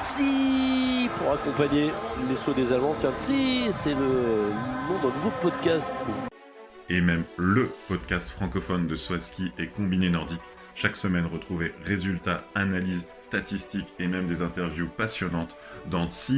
Tsi pour accompagner les sauts des Allemands. Tiens, Tsi, c'est le nom d'un nouveau podcast. Et même le podcast francophone de saut à ski et combiné nordique. Chaque semaine, retrouvez résultats, analyses, statistiques et même des interviews passionnantes dans Tsi.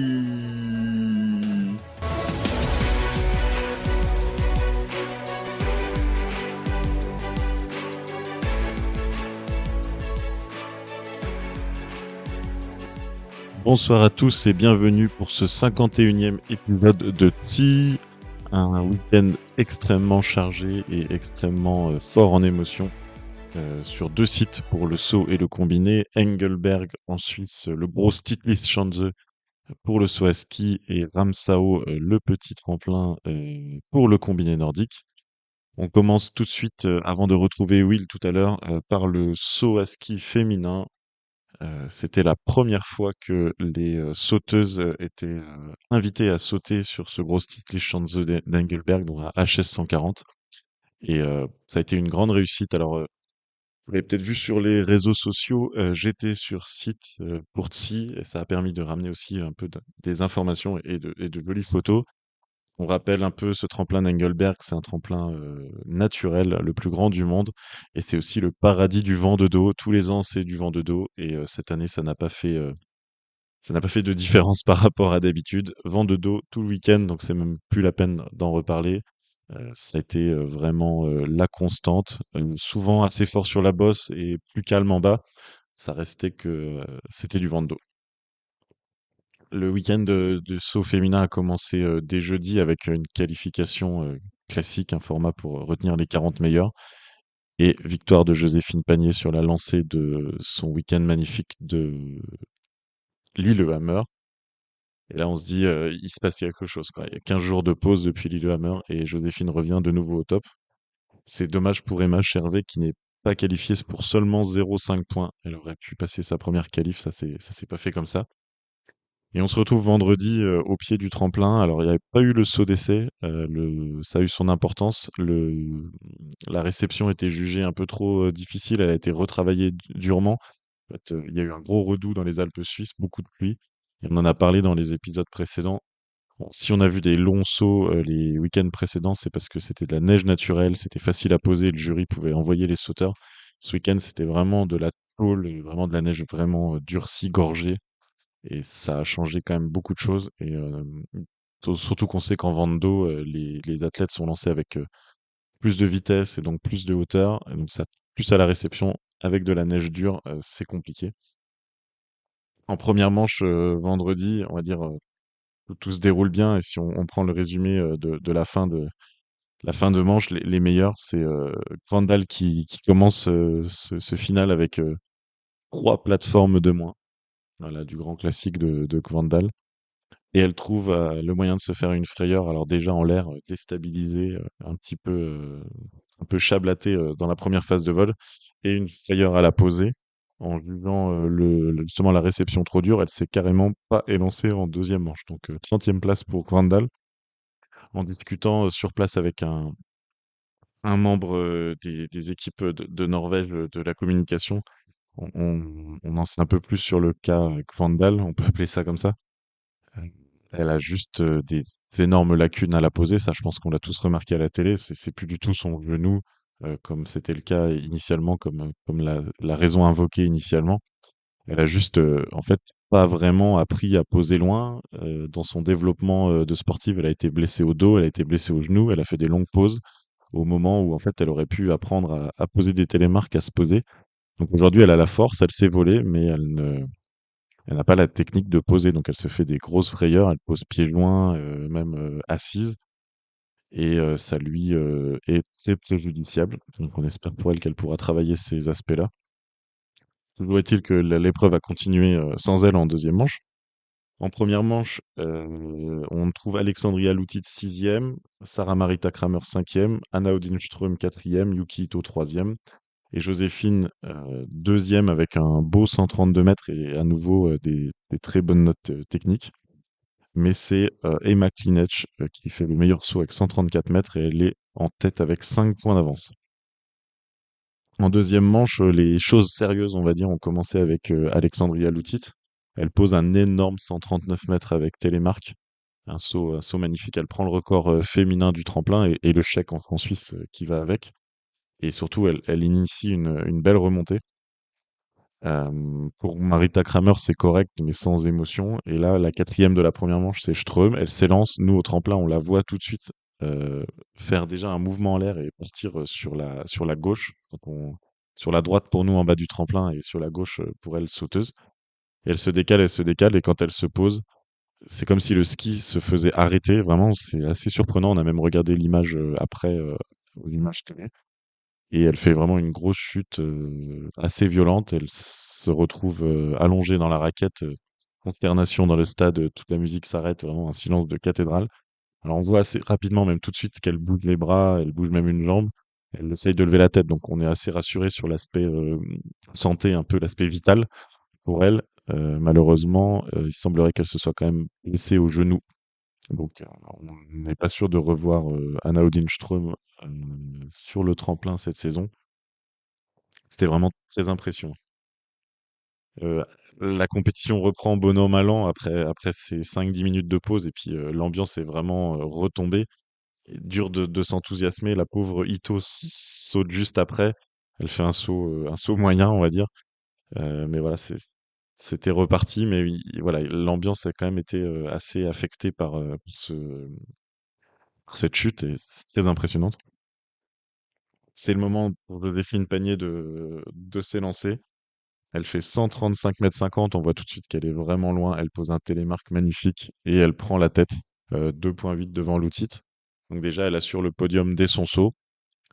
Bonsoir à tous et bienvenue pour ce 51e épisode de Tsi, un week-end extrêmement chargé et extrêmement fort en émotion sur deux sites pour le saut et le combiné, Engelberg en Suisse, le gros Stiglitz-Schanze pour le saut à ski et Ramsau, le petit tremplin pour le combiné nordique. On commence tout de suite, avant de retrouver Will tout à l'heure, par le saut à ski féminin. C'était la première fois que les sauteuses étaient invitées à sauter sur ce gros Schanze d'Engelberg, donc la HS 140. Et ça a été une grande réussite. Alors, vous l'avez peut-être vu sur les réseaux sociaux, j'étais sur site pour Tsi, et ça a permis de ramener aussi un peu des informations et de jolies photos. On rappelle un peu ce tremplin d'Engelberg, c'est un tremplin naturel, le plus grand du monde, et c'est aussi le paradis du vent de dos. Tous les ans, c'est du vent de dos, et cette année, ça n'a pas fait de différence par rapport à d'habitude. Vent de dos tout le week-end, donc c'est même plus la peine d'en reparler. Ça a été vraiment la constante, souvent assez fort sur la bosse et plus calme en bas. Ça restait que c'était du vent de dos. Le week-end de saut féminin a commencé dès jeudi avec une qualification classique, un format pour retenir les 40 meilleurs. Et victoire de Joséphine Panier sur la lancée de son week-end magnifique de Lillehammer. Et là, on se dit, il se passe quelque chose, quoi. Il y a 15 jours de pause depuis Lillehammer et Joséphine revient de nouveau au top. C'est dommage pour Emma Chervet qui n'est pas qualifiée pour seulement 0,5 points. Elle aurait pu passer sa première qualif, ça s'est pas fait comme ça. Et on se retrouve vendredi au pied du tremplin. Alors, il n'y avait pas eu le saut d'essai. Ça a eu son importance. La réception était jugée un peu trop difficile. Elle a été retravaillée durement. En fait, il y a eu un gros redout dans les Alpes suisses, beaucoup de pluie. Et on en a parlé dans les épisodes précédents. Bon, si on a vu des longs sauts les week-ends précédents, c'est parce que c'était de la neige naturelle, c'était facile à poser, le jury pouvait envoyer les sauteurs. Ce week-end, c'était vraiment de la tôle, et vraiment de la neige vraiment durcie, gorgée. Et ça a changé quand même beaucoup de choses. Et surtout qu'on sait qu'en vent d'eau, les athlètes sont lancés avec plus de vitesse et donc plus de hauteur. Et donc ça, plus à la réception, avec de la neige dure, c'est compliqué. En première manche, vendredi, on va dire, tout se déroule bien. Et si on prend le résumé de la fin de manche, les meilleurs, c'est Kvandal qui commence ce final avec 3 plateformes de moins. Voilà, du grand classique de Kvandal. Et elle trouve le moyen de se faire une frayeur, alors déjà en l'air, déstabilisée, un peu chablatée dans la première phase de vol, et une frayeur à la posée. En jugeant justement la réception trop dure, elle s'est carrément pas élancée en deuxième manche. Donc 30e place pour Kvandal. En discutant sur place avec un membre des équipes de Norvège de la communication, on en sait un peu plus sur le cas Kvandal, on peut appeler ça comme ça. Euh, Elle a juste des énormes lacunes à la poser. Ça, je pense qu'on l'a tous remarqué à la télé. C'est plus du tout son genou, comme c'était le cas initialement, comme la raison invoquée initialement. Elle a juste, en fait, pas vraiment appris à poser loin. Dans son développement de sportive, elle a été blessée au dos, elle a été blessée au genou. Elle a fait des longues pauses au moment où, en fait, elle aurait pu apprendre à poser des télémarques, à se poser. Donc aujourd'hui, elle a la force, elle sait voler, mais elle n'a pas la technique de poser, donc elle se fait des grosses frayeurs, elle pose pieds loin, même assise, et ça lui est très préjudiciable. Donc on espère pour elle qu'elle pourra travailler ces aspects-là. Toujours est-il que l'épreuve a continué sans elle en deuxième manche. En première manche, on trouve Alexandria Lutit sixième, Sarah Marita Kramer cinquième, Anna Odinström quatrième, Yuki Ito troisième, et Joséphine deuxième avec un beau 132 mètres et à nouveau des très bonnes notes techniques. Mais c'est Emma Klinech qui fait le meilleur saut avec 134 mètres et elle est en tête avec 5 points d'avance. En deuxième manche, les choses sérieuses, on va dire, ont commencé avec Alexandria Lutit. Elle pose un énorme 139 mètres avec télémarque, un saut magnifique. Elle prend le record féminin du tremplin et le chèque en francs suisses qui va avec. Et surtout, elle initie une belle remontée. Pour Marita Kramer, c'est correct, mais sans émotion. Et là, la quatrième de la première manche, c'est Ström. Elle s'élance. Nous, au tremplin, on la voit tout de suite faire déjà un mouvement en l'air et partir sur la gauche. Sur la droite pour nous en bas du tremplin et sur la gauche pour elle sauteuse. Et elle se décale. Et quand elle se pose, c'est comme si le ski se faisait arrêter. Vraiment, c'est assez surprenant. On a même regardé l'image après aux images télé. Et elle fait vraiment une grosse chute assez violente. Elle se retrouve allongée dans la raquette, consternation dans le stade, toute la musique s'arrête, vraiment un silence de cathédrale. Alors on voit assez rapidement, même tout de suite, qu'elle bouge les bras, elle bouge même une jambe. Elle essaye de lever la tête, donc on est assez rassuré sur l'aspect santé, un peu l'aspect vital pour elle. Malheureusement, il semblerait qu'elle se soit quand même blessée au genou. Donc on n'est pas sûr de revoir Anna Odinström sur le tremplin cette saison. C'était vraiment très impressionnant. Heu, la compétition reprend bon an mal an après ces 5-10 minutes de pause et puis, l'ambiance est vraiment, retombée. Et dur de s'enthousiasmer. La pauvre Ito saute juste après. Elle fait un saut moyen, on va dire. Mais voilà, c'était reparti, mais oui, voilà, l'ambiance a quand même été, assez affectée par cette chute et c'est très impressionnante. C'est le moment pour Joséphine Panier de s'élancer. Elle fait 135,50 m. On voit tout de suite qu'elle est vraiment loin. Elle pose un télémarque magnifique et elle prend la tête, 2,8 devant Loutit. Donc déjà, elle assure le podium dès son saut.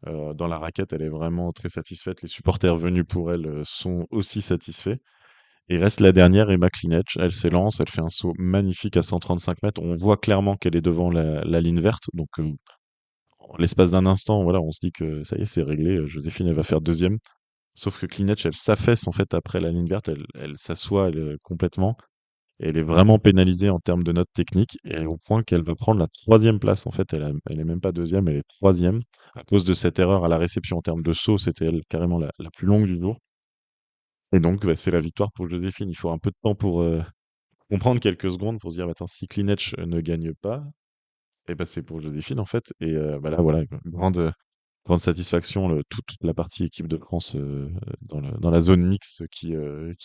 Dans la raquette, elle est vraiment très satisfaite. Les supporters venus pour elle sont aussi satisfaits. Et reste la dernière, Emma Klinec. Elle s'élance, elle fait un saut magnifique à 135 mètres. On voit clairement qu'elle est devant la ligne verte. Donc, en l'espace d'un instant, voilà, on se dit que ça y est, c'est réglé. Joséphine, elle va faire deuxième. Sauf que Klinec, elle s'affaisse en fait après la ligne verte, elle s'assoit complètement. Et elle est vraiment pénalisée en termes de notes techniques, et au point qu'elle va prendre la troisième place. En fait, elle est même pas deuxième, elle est troisième à cause de cette erreur à la réception en termes de saut. C'était elle carrément la plus longue du jour. Et donc, bah, c'est la victoire pour Joséphine. Il faut un peu de temps pour comprendre quelques secondes pour se dire, bah, attends, si Klinec ne gagne pas, et ben c'est pour Joséphine en fait. Et bah là, voilà, grande satisfaction, toute la partie équipe de France dans la zone mixte qui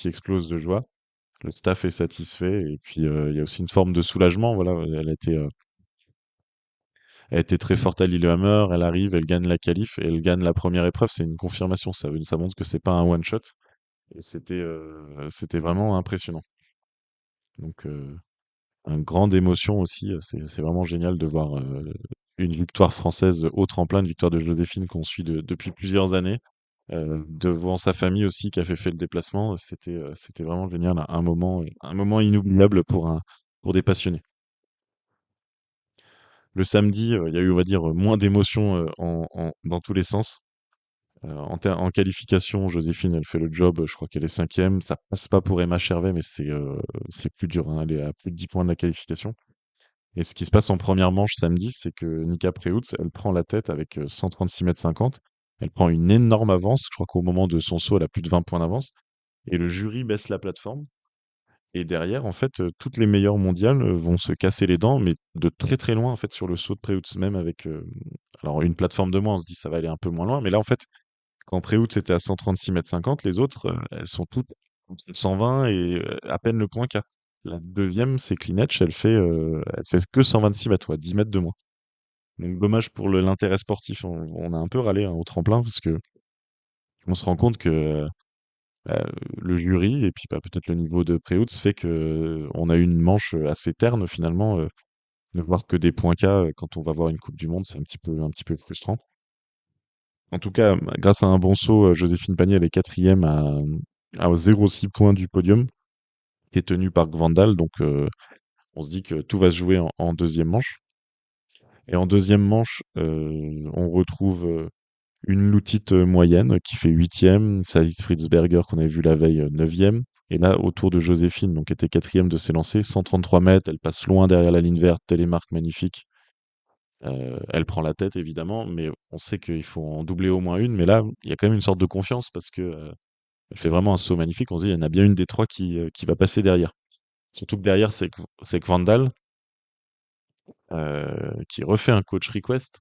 explose de joie. Le staff est satisfait et puis il y a aussi une forme de soulagement. Voilà, elle a été très forte à Lillehammer, elle arrive, elle gagne la qualif et elle gagne la première épreuve. C'est une confirmation, ça montre que c'est pas un one shot et c'était vraiment impressionnant. Donc une grande émotion aussi. C'est vraiment génial de voir une victoire française au tremplin, une victoire de Joséphine qu'on suit depuis plusieurs années. Devant sa famille aussi qui a fait le déplacement, c'était vraiment génial, un moment inoubliable pour des passionnés. Le samedi, il y a eu, on va dire, moins d'émotions dans tous les sens. En qualification, Joséphine, elle fait le job, je crois qu'elle est cinquième. Ça passe pas pour Emma Chervet, mais c'est plus dur, hein, elle est à plus de 10 points de la qualification. Et ce qui se passe en première manche samedi, c'est que Nika Preutz, elle prend la tête avec 136,50 m. Elle prend une énorme avance. Je crois qu'au moment de son saut, elle a plus de 20 points d'avance. Et le jury baisse la plateforme. Et derrière, en fait, toutes les meilleures mondiales vont se casser les dents, mais de très très loin, en fait, sur le saut de Preutz, même avec alors une plateforme de moins, on se dit ça va aller un peu moins loin. Mais là, en fait, quand Preutz était à 136,50 m, les autres, elles sont toutes entre 120 et à peine le point K. La deuxième, c'est Klinec, elle fait que 126 mètres, ouais, 10 mètres de moins. Donc dommage pour l'intérêt sportif. On a un peu râlé hein, au tremplin parce que on se rend compte que bah, le jury et puis bah, peut-être le niveau de Préoutz fait que on a eu une manche assez terne finalement. Ne voir que des points K quand on va voir une Coupe du Monde, c'est un petit peu frustrant. En tout cas, grâce à un bon saut, Joséphine Panier, elle est quatrième à 0,6 points du podium, qui est tenu par Gvandal. Donc, on se dit que tout va se jouer en deuxième manche. Et en deuxième manche, on retrouve une Loutite moyenne qui fait huitième, Saïd Fritzberger qu'on avait vu la veille neuvième. Et là, autour de Joséphine, donc qui était quatrième de s'élancer, 133 mètres, elle passe loin derrière la ligne verte, télémarque magnifique. Elle prend la tête évidemment, mais on sait qu'il faut en doubler au moins une. Mais là, il y a quand même une sorte de confiance parce que elle fait vraiment un saut magnifique. On se dit, il y en a bien une des trois qui va passer derrière. Surtout que derrière, c'est que Vandal, qui refait un coach request.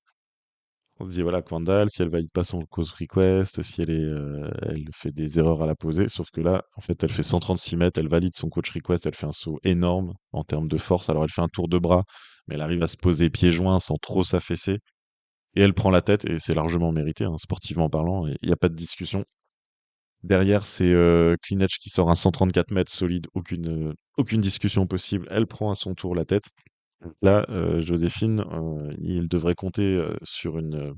On se dit voilà, que Vandal, si elle valide pas son coach request, si elle fait des erreurs à la poser, sauf que là, en fait, elle fait 136 mètres, elle valide son coach request, elle fait un saut énorme en termes de force. Alors elle fait un tour de bras, mais elle arrive à se poser pieds joints sans trop s'affaisser. Et elle prend la tête, et c'est largement mérité, hein, sportivement parlant, et il n'y a pas de discussion. Derrière, c'est Klinech qui sort un 134 mètres solide, aucune discussion possible. Elle prend à son tour la tête. Là, Joséphine, il devrait compter sur une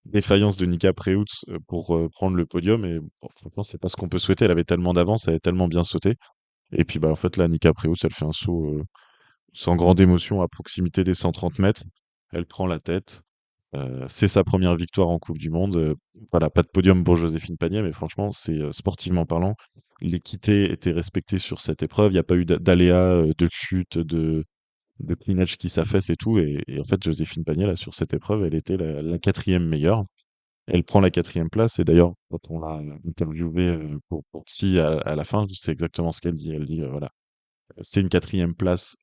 défaillance de Nika Preutz pour prendre le podium. Et bon, franchement, c'est pas ce qu'on peut souhaiter. Elle avait tellement d'avance, elle avait tellement bien sauté. Et puis, bah, en fait, là, Nika Preutz, elle fait un saut sans grande émotion à proximité des 130 mètres. Elle prend la tête. C'est sa première victoire en Coupe du Monde. Voilà, pas de podium pour Joséphine Panier, mais franchement, c'est sportivement parlant, l'équité était respectée sur cette épreuve. Il n'y a pas eu d'aléas, de chute, de clinage qui s'affaisse et tout. Et en fait, Joséphine Panier, là, sur cette épreuve, elle était la quatrième meilleure. Elle prend la quatrième place. Et d'ailleurs, quand on l'a interviewée pour Psy à la fin, c'est exactement ce qu'elle dit. Elle dit, voilà, c'est une quatrième place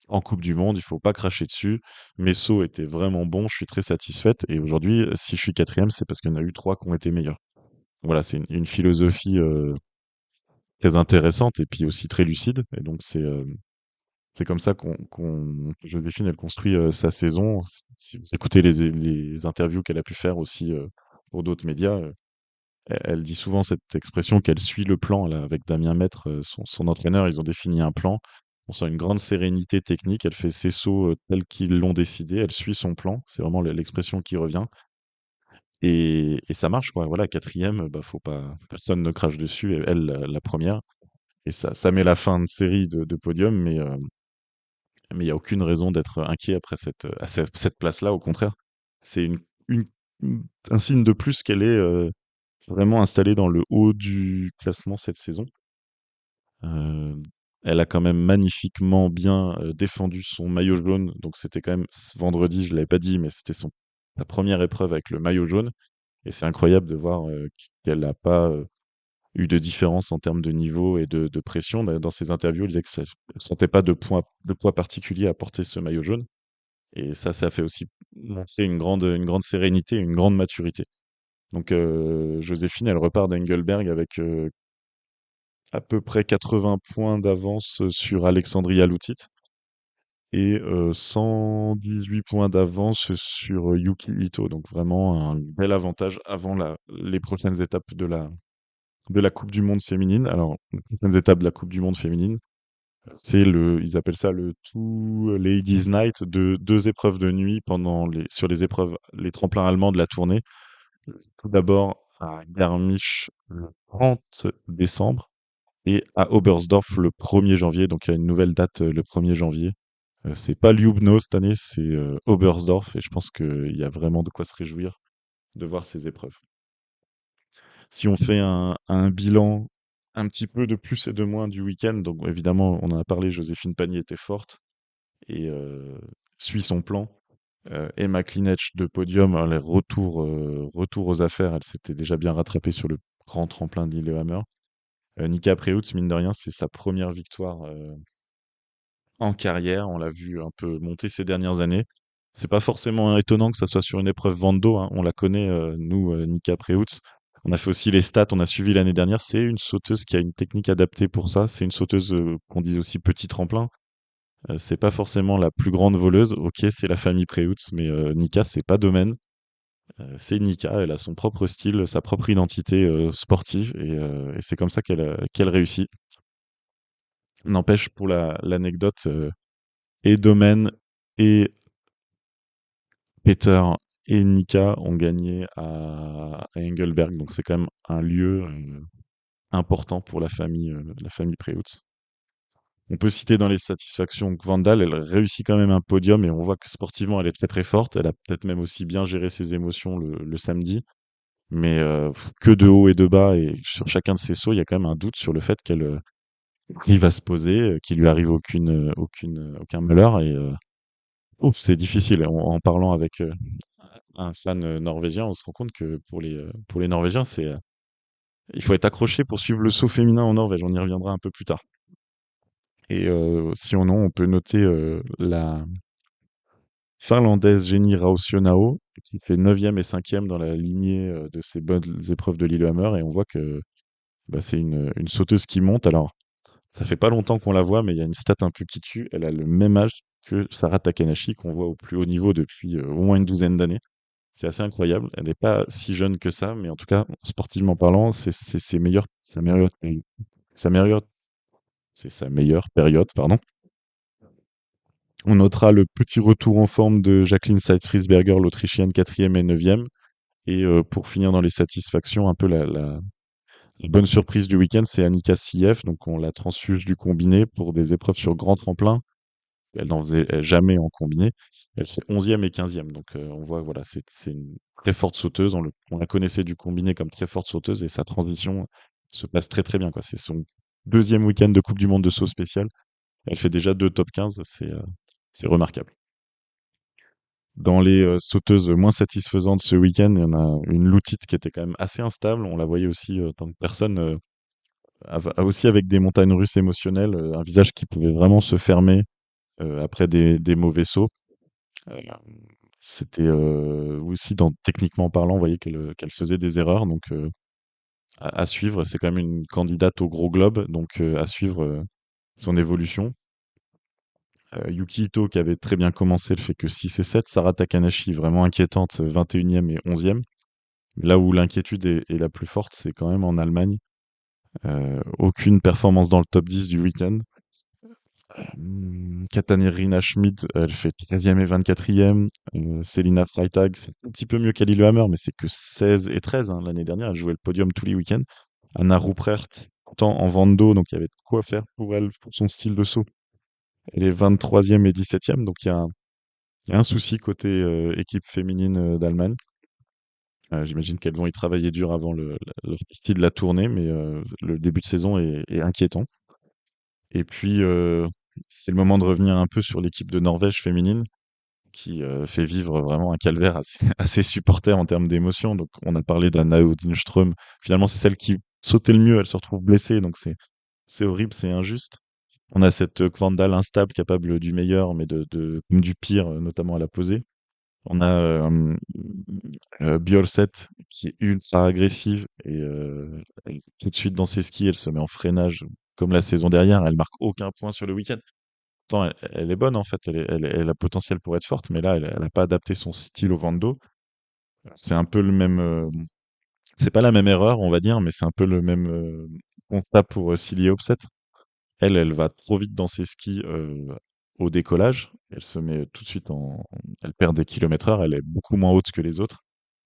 en Coupe du Monde, il faut pas cracher dessus. Mes sauts étaient vraiment bons, je suis très satisfaite. Et aujourd'hui, si je suis quatrième, c'est parce qu'il y en a eu trois qui ont été meilleurs. Voilà, c'est une philosophie très intéressante et puis aussi très lucide. Et donc c'est comme ça que Joséphine, elle construit sa saison. Si vous écoutez les interviews qu'elle a pu faire aussi pour d'autres médias, elle dit souvent cette expression qu'elle suit le plan là, avec Damien Maître, son entraîneur. Ils ont défini un plan. On sent une grande sérénité technique. Elle fait ses sauts tels qu'ils l'ont décidé. Elle suit son plan. C'est vraiment l'expression qui revient. Et ça marche, quoi. Voilà, quatrième, bah, faut pas, personne ne crache dessus. Et elle, la première. Et ça met la fin de série de podium, mais il n'y a aucune raison d'être inquiet après cette place-là. Au contraire, c'est une- un signe de plus qu'elle est vraiment installée dans le haut du classement cette saison. Euh, Elle a quand même magnifiquement bien défendu son maillot jaune. Donc c'était quand même vendredi, je l'avais pas dit, mais c'était sa première épreuve avec le maillot jaune. Et c'est incroyable de voir qu'elle n'a pas eu de différence en termes de niveau et de pression. Dans ses interviews, elle disait que elle ne sentait pas de poids particulier à porter ce maillot jaune. Et ça fait aussi montrer une grande sérénité, une grande maturité. Donc Joséphine, elle repart d'Engelberg avec à peu près 80 points d'avance sur Alexandria Loutit et 118 points d'avance sur Yuki Ito. Donc vraiment un bel avantage avant les prochaines étapes de la Coupe du Monde féminine. Alors, les prochaines étapes de la Coupe du Monde féminine, ils appellent ça le Two Ladies Night, de deux épreuves de nuit sur les épreuves, les tremplins allemands de la tournée. Tout d'abord à Garmisch le 30 décembre et à Oberstdorf le 1er janvier. Donc il y a une nouvelle date le 1er janvier. C'est pas Ljubno cette année, c'est Oberstdorf et je pense qu'il y a vraiment de quoi se réjouir de voir ces épreuves. Si on fait un bilan un petit peu de plus et de moins du week-end, donc évidemment, on en a parlé, Joséphine Panier était forte et suit son plan. Emma Klinech de podium, les retour aux affaires, elle s'était déjà bien rattrapée sur le grand tremplin de Lillehammer. Nika Preutz, mine de rien, c'est sa première victoire en carrière. On l'a vu un peu monter ces dernières années. C'est pas forcément étonnant que ça soit sur une épreuve Vando, hein. On la connaît, nous, Nika Preutz. On a fait aussi les stats, on a suivi l'année dernière. C'est une sauteuse qui a une technique adaptée pour ça. C'est une sauteuse qu'on dit aussi petit tremplin. C'est pas forcément la plus grande voleuse. Ok, c'est la famille Preutz, mais Nika, c'est pas domaine. C'est Nika, elle a son propre style, sa propre identité sportive, et c'est comme ça qu'elle réussit. N'empêche, pour l'anecdote, et Domen et Peter et Nika ont gagné à Engelberg, donc c'est quand même un lieu important pour la famille Preutz. On peut citer dans les satisfactions que Vandal, elle réussit quand même un podium et on voit que sportivement elle est très très forte. Elle a peut-être même aussi bien géré ses émotions le samedi, mais que de haut et de bas et sur chacun de ses sauts, il y a quand même un doute sur le fait qu'elle arrive à se poser, qu'il lui arrive aucun malheur et ouf, c'est difficile. En parlant avec un fan norvégien, on se rend compte que pour les Norvégiens, il faut être accroché pour suivre le saut féminin en Norvège. On y reviendra un peu plus tard. Et on peut noter la Finlandaise Jenny Rautionao, qui fait 9e et 5e dans la lignée de ces bonnes épreuves de Lillehammer. Et on voit que bah, c'est une sauteuse qui monte. Alors, ça fait pas longtemps qu'on la voit, mais il y a une stat un peu qui tue. Elle a le même âge que Sarah Takanashi, qu'on voit au plus haut niveau depuis au moins une douzaine d'années. C'est assez incroyable. Elle n'est pas si jeune que ça, mais en tout cas, sportivement parlant, c'est sa meilleure, c'est sa meilleure période, pardon. On notera le petit retour en forme de Jacqueline Seitz-Friesberger, l'Autrichienne 4e et 9e. Et pour finir dans les satisfactions, un peu la bonne surprise du week-end, c'est Annika Sieff, donc on la transfuge du combiné pour des épreuves sur grand tremplin. Elle n'en faisait jamais en combiné. Elle fait 11e et 15e. Donc on voit, voilà, c'est une très forte sauteuse. On la connaissait du combiné comme très forte sauteuse et sa transition se passe très très bien, quoi. C'est son deuxième week-end de Coupe du Monde de saut spécial. Elle fait déjà 2 top 15. C'est remarquable. Dans les sauteuses moins satisfaisantes ce week-end, il y en a une Loutite qui était quand même assez instable. On la voyait aussi, tant que personne, aussi avec des montagnes russes émotionnelles, un visage qui pouvait vraiment se fermer après des mauvais sauts. Euh, C'était aussi, techniquement parlant, on voyait qu'elle faisait des erreurs. Donc à suivre, c'est quand même une candidate au gros globe. Donc à suivre son évolution. Yuki Ito, qui avait très bien commencé, elle fait que 6 et 7. Sarah Takanashi, vraiment inquiétante, 21e et 11e. Là où l'inquiétude est la plus forte, c'est quand même en Allemagne. Aucune performance dans le top 10 du week-end. Katarina Schmid, elle fait 13e et 24e. Selina Freitag, c'est un petit peu mieux qu'à Lillehammer, mais c'est que 16 et 13 hein. L'année dernière, elle jouait le podium tous les week-ends. Anna Ruprecht, pourtant en Vando, donc il y avait de quoi faire pour elle, pour son style de saut. Elle est 23e et 17e, donc il y a un souci côté équipe féminine d'Allemagne. J'imagine qu'elles vont y travailler dur avant leur partie de la tournée, mais le début de saison est inquiétant. Et puis, c'est le moment de revenir un peu sur l'équipe de Norvège féminine qui fait vivre vraiment un calvaire à ses supporters en termes d'émotion. Donc, on a parlé d'Anna Odinström. Finalement, c'est celle qui sautait le mieux. Elle se retrouve blessée, donc c'est horrible, c'est injuste. On a cette Kvandal instable, capable du meilleur, mais comme du pire, notamment à la posée. On a Bjolset qui est ultra agressive et tout de suite dans ses skis, elle se met en freinage comme la saison dernière. Elle marque aucun point sur le week-end. Pourtant, elle est bonne en fait, elle a potentiel pour être forte, mais là, elle n'a pas adapté son style au Vando. C'est un peu le même, c'est pas la même erreur, on va dire, mais c'est un peu le même constat pour Silje Opset. Elle va trop vite dans ses skis au décollage. Elle se met tout de suite elle perd des kilomètres heure. Elle est beaucoup moins haute que les autres.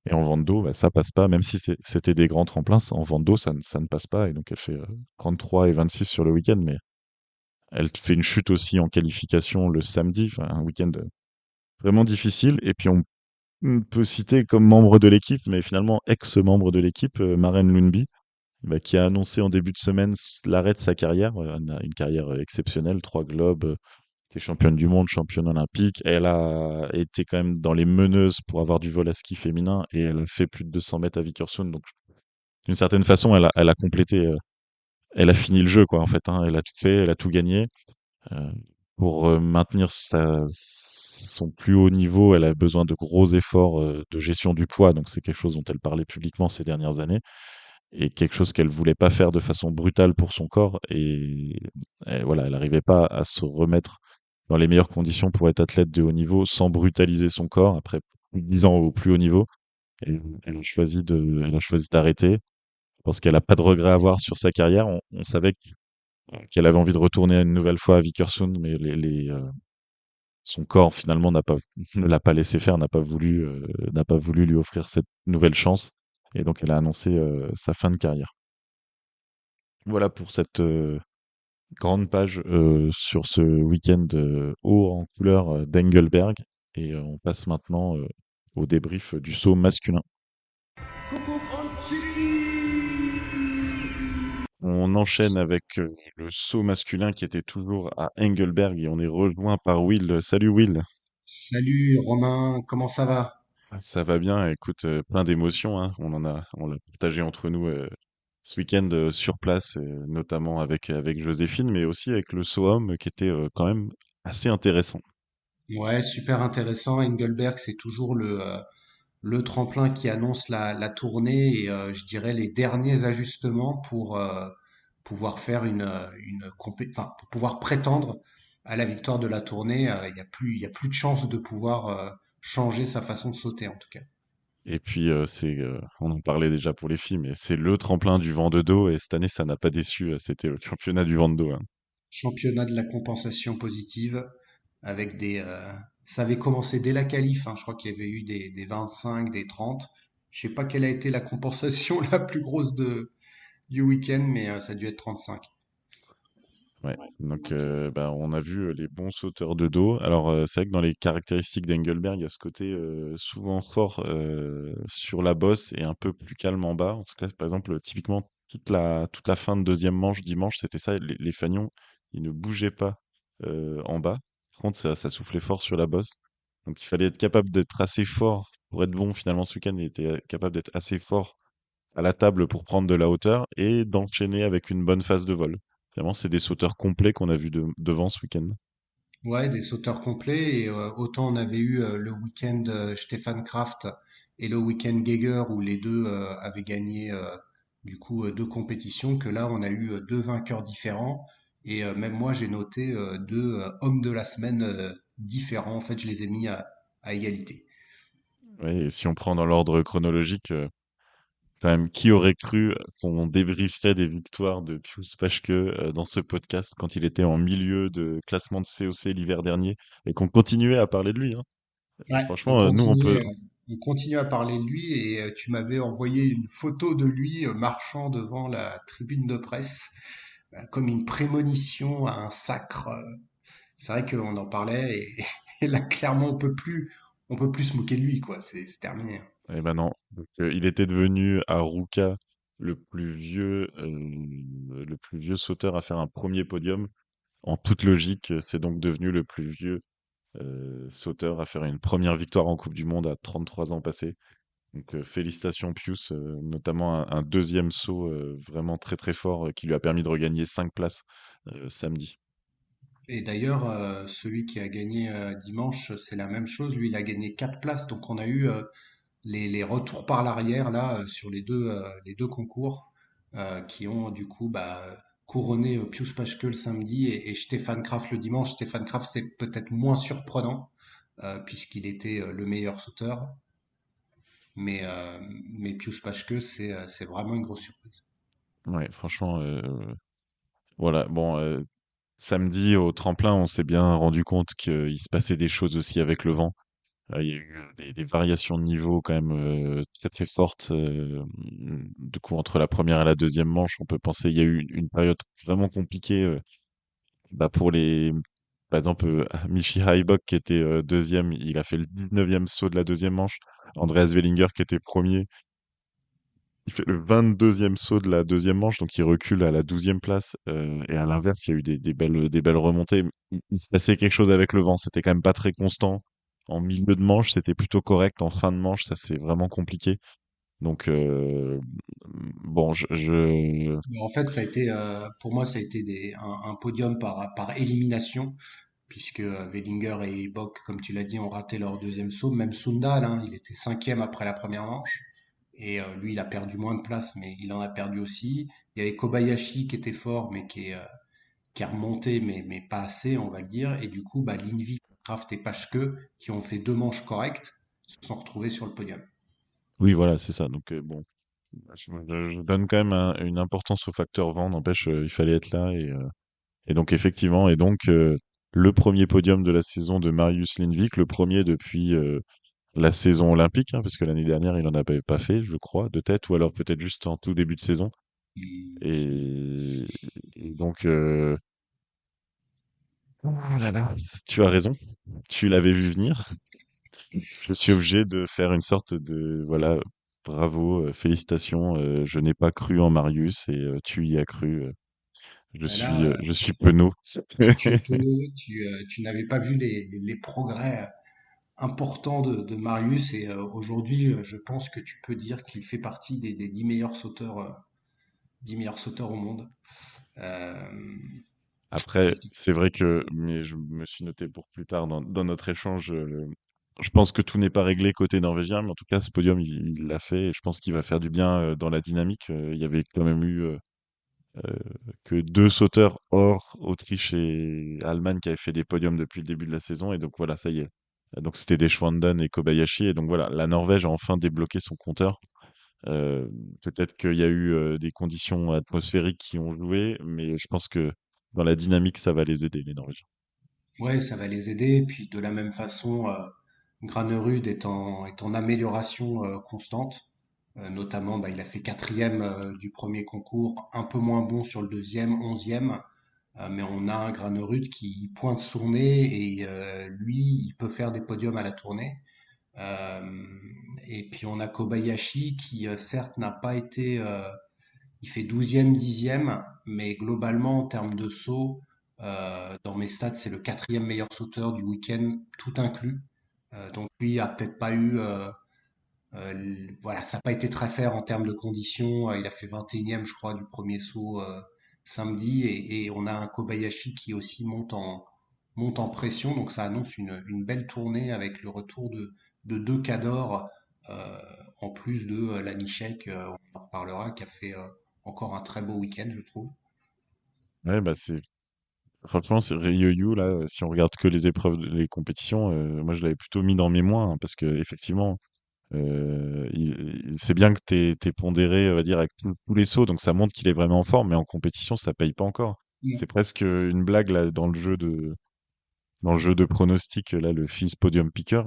Et en vente d'eau, bah, ça passe pas. Même si c'était des grands tremplins, en vente d'eau, ça ne passe pas. Et donc elle fait 33 et 26 sur le week-end. Mais elle fait une chute aussi en qualification le samedi. Enfin, un week-end vraiment difficile. Et puis on peut citer comme membre de l'équipe, mais finalement ex-membre de l'équipe, Maren Lundby, bah, qui a annoncé en début de semaine l'arrêt de sa carrière, une carrière exceptionnelle, 3 globes, était championne du monde, championne olympique. Elle a été quand même dans les meneuses pour avoir du vol à ski féminin et elle a fait plus de 200 mètres à Vickersund. Donc, d'une certaine façon, elle a complété, elle a fini le jeu, quoi, en fait, hein. Elle a tout fait, elle a tout gagné. Euh, pour maintenir son plus haut niveau, elle a besoin de gros efforts de gestion du poids. Donc, c'est quelque chose dont elle parlait publiquement ces dernières années et quelque chose qu'elle voulait pas faire de façon brutale pour son corps et voilà, elle n'arrivait pas à se remettre dans les meilleures conditions pour être athlète de haut niveau sans brutaliser son corps après plus de 10 ans au plus haut niveau et elle a choisi d'arrêter parce qu'elle a pas de regret à avoir sur sa carrière. On savait qu'elle avait envie de retourner une nouvelle fois à Vickersund, mais son corps finalement ne l'a pas laissé faire, n'a pas voulu lui offrir cette nouvelle chance et donc elle a annoncé sa fin de carrière. Voilà pour cette grande page sur ce week-end haut en couleur d'Engelberg. Et on passe maintenant au débrief du saut masculin. On enchaîne avec le saut masculin qui était toujours à Engelberg et on est rejoint par Will. Salut Will. Salut Romain, comment ça va? Ça va bien, écoute, plein d'émotions, hein. On l'a partagé entre nous ce week-end sur place, notamment avec Joséphine, mais aussi avec le SOHOM qui était quand même assez intéressant. Ouais, super intéressant. Engelberg, c'est toujours le tremplin qui annonce la tournée et je dirais les derniers ajustements pour pouvoir faire enfin, pour pouvoir prétendre à la victoire de la tournée. Il y a plus de chance de pouvoir changer sa façon de sauter en tout cas. Et puis, on en parlait déjà pour les filles, mais c'est le tremplin du vent de dos, et cette année, ça n'a pas déçu, c'était le championnat du vent de dos, hein. Championnat de la compensation positive avec ça avait commencé dès la qualif, hein. Je crois qu'il y avait eu des 25, des 30. Je sais pas quelle a été la compensation la plus grosse du week-end, mais ça a dû être 35. Ouais, donc bah, on a vu les bons sauteurs de dos. Alors, c'est vrai que dans les caractéristiques d'Engelberg, il y a ce côté souvent fort sur la bosse et un peu plus calme en bas. En tout cas, par exemple, typiquement, toute la fin de deuxième manche, dimanche, c'était ça. Les fanions, ils ne bougeaient pas en bas. Par contre, ça soufflait fort sur la bosse. Donc, il fallait être capable d'être assez fort pour être bon finalement ce week-end. Il était capable d'être assez fort à la table pour prendre de la hauteur et d'enchaîner avec une bonne phase de vol. Vraiment, c'est des sauteurs complets qu'on a vus devant ce week-end. Ouais, des sauteurs complets. Et autant on avait eu le week-end Stefan Kraft et le week-end Geiger où les deux avaient gagné du coup deux compétitions, que là on a eu deux vainqueurs différents. Et même moi j'ai noté deux hommes de la semaine différents. En fait, je les ai mis à égalité. Ouais, et si on prend dans l'ordre chronologique, quand même, qui aurait cru qu'on débrieferait des victoires de Pius Paschke dans ce podcast quand il était en milieu de classement de COC l'hiver dernier et qu'on continuait à parler de lui, hein. Ouais, Franchement, nous, on peut. on continue à parler de lui et tu m'avais envoyé une photo de lui marchant devant la tribune de presse comme une prémonition à un sacre. C'est vrai qu'on en parlait et, et là clairement on peut plus se moquer de lui quoi. C'est terminé. Eh ben non. Donc, il était devenu à Ruka le plus vieux sauteur à faire un premier podium. En toute logique, c'est donc devenu le plus vieux sauteur à faire une première victoire en Coupe du Monde à 33 ans passés. Donc félicitations Pius, notamment un deuxième saut vraiment très très fort qui lui a permis de regagner 5 places samedi. Et d'ailleurs, celui qui a gagné dimanche, c'est la même chose. Lui, il a gagné 4 places. Donc on a eu les retours par l'arrière là sur les deux concours qui ont du coup couronné Pius Paschke le samedi et Stefan Kraft le dimanche. Stefan Kraft c'est peut-être moins surprenant puisqu'il était le meilleur sauteur, mais mais Pius Paschke c'est vraiment une grosse surprise. Ouais, franchement, voilà. Bon, samedi au tremplin, on s'est bien rendu compte qu'il se passait des choses aussi avec le vent. Il y a eu des variations de niveau quand même très très fortes. Du coup, entre la première et la deuxième manche, on peut penser il y a eu une période vraiment compliquée bah, pour les. Par exemple, Michi Haibok qui était deuxième, il a fait le 19e saut de la deuxième manche. Andreas Wellinger qui était premier, il fait le 22e saut de la deuxième manche, donc il recule à la 12e place. Et à l'inverse, il y a eu des belles remontées. Il se passait quelque chose avec le vent, c'était quand même pas très constant. En milieu de manche, c'était plutôt correct. En fin de manche, ça c'est vraiment compliqué. Donc, bon, Mais en fait, ça a été pour moi ça a été un podium par élimination puisque Wellinger et Bock, comme tu l'as dit, ont raté leur deuxième saut. Même Sundal, hein, il était cinquième après la première manche. Et lui, il a perdu moins de place, mais il en a perdu aussi. Il y avait Kobayashi qui était fort, mais qui est remonté, mais pas assez, on va le dire. Et du coup, Lindvik, Kraft et Paschke, qui ont fait deux manches correctes, se sont retrouvés sur le podium. oui, voilà, c'est ça. Donc, bon, je donne quand même une importance au facteur vent. N'empêche, il fallait être là. Et donc, effectivement, le premier podium de la saison de Marius Lindvik, le premier depuis la saison olympique, hein, parce que l'année dernière, il n'en avait pas fait, je crois, de tête, ou alors peut-être juste en tout début de saison. Et, et donc, oh là là, tu as raison, tu l'avais vu venir. Je suis obligé de faire une sorte de, voilà, bravo, félicitations, je n'ai pas cru en Marius et tu y as cru. Je suis, Là, je suis penaud. tu es penaud, tu n'avais pas vu les progrès importants de Marius et aujourd'hui, je pense que tu peux dire qu'il fait partie des 10 meilleurs sauteurs 10 meilleurs sauteurs au monde. Euh, Après, c'est- c'est vrai que, mais je me suis noté pour plus tard dans notre échange, je pense que tout n'est pas réglé côté norvégien, mais en tout cas, ce podium, il l'a fait et je pense qu'il va faire du bien dans la dynamique. Il y avait quand même eu euh, que deux sauteurs hors Autriche et Allemagne qui avaient fait des podiums depuis le début de la saison et donc voilà, ça y est. Donc c'était des Schwanden et Kobayashi et donc voilà, la Norvège a enfin débloqué son compteur. Euh, Peut-être qu'il y a eu des conditions atmosphériques qui ont joué, mais je pense que dans la dynamique, ça va les aider, les Norvégiens. ouais, ça va les aider. Et puis de la même façon, Granerud est en amélioration constante. Notamment, bah, il a fait quatrième du premier concours, un peu moins bon sur le deuxième, onzième. Mais on a un Granerud qui pointe son nez et lui, il peut faire des podiums à la tournée. Euh, et puis on a Kobayashi qui, certes, n'a pas été il fait 12e, 10e, mais globalement, en termes de saut, dans mes stats, c'est le quatrième meilleur sauteur du week-end, tout inclus. Donc lui a peut-être pas eu, voilà, ça n'a pas été très fair en termes de conditions. Il a fait 21e, je crois, du premier saut samedi, et on a un Kobayashi qui aussi monte en pression, donc ça annonce une belle tournée avec le retour de deux cadors, euh, en plus de Lanišek, on en reparlera, qui a fait encore un très beau week-end, je trouve. Ouais, bah c'est franchement, c'est Ryoyu là. Si on regarde que les épreuves, les compétitions, moi je l'avais plutôt mis dans mes moins hein, parce que effectivement, c'est bien que t'es pondéré, on va dire, avec tous les sauts, donc ça montre qu'il est vraiment en forme. Mais en compétition, ça paye pas encore. Mm. C'est presque une blague là dans le jeu de pronostic là, le fils podium picker.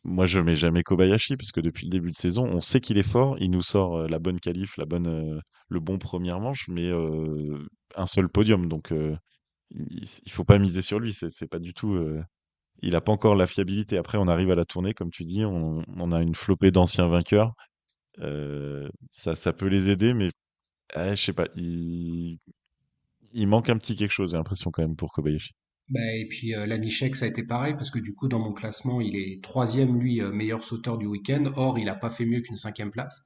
Moi, je mets jamais Kobayashi parce que depuis le début de saison, on sait qu'il est fort. Il nous sort la bonne qualif, le bon première manche, mais un seul podium. Donc, il faut pas miser sur lui. C'est pas du tout. Il a pas encore la fiabilité. Après, on arrive à la tournée, comme tu dis, on a une flopée d'anciens vainqueurs. Ça peut les aider, mais je sais pas. Il manque un petit quelque chose. J'ai l'impression quand même pour Kobayashi. Bah, et puis Lanišek, ça a été pareil, parce que du coup, dans mon classement, il est troisième, lui, meilleur sauteur du week-end. Or, il n'a pas fait mieux qu'une cinquième place.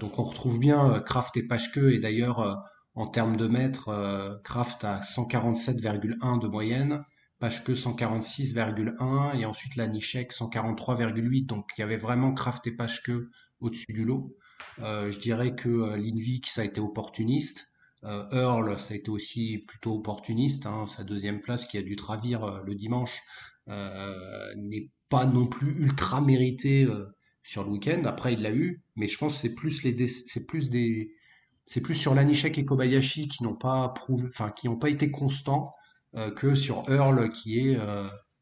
Donc on retrouve bien Kraft et Paschke, et d'ailleurs en termes de mètres, Kraft a 147,1 de moyenne, Paschke 146,1 et ensuite Lanišek 143,8. Donc il y avait vraiment Kraft et Paschke au-dessus du lot. Je dirais que Lindvik ça a été opportuniste. Earl ça a été aussi plutôt opportuniste, hein. Sa deuxième place qui a dû te ravir le dimanche n'est pas non plus ultra méritée sur le week-end. Après, il l'a eu, mais je pense que c'est plus sur Lanišek et Kobayashi qui n'ont pas prouvé, enfin, qui n'ont pas été constants que sur Earl qui est,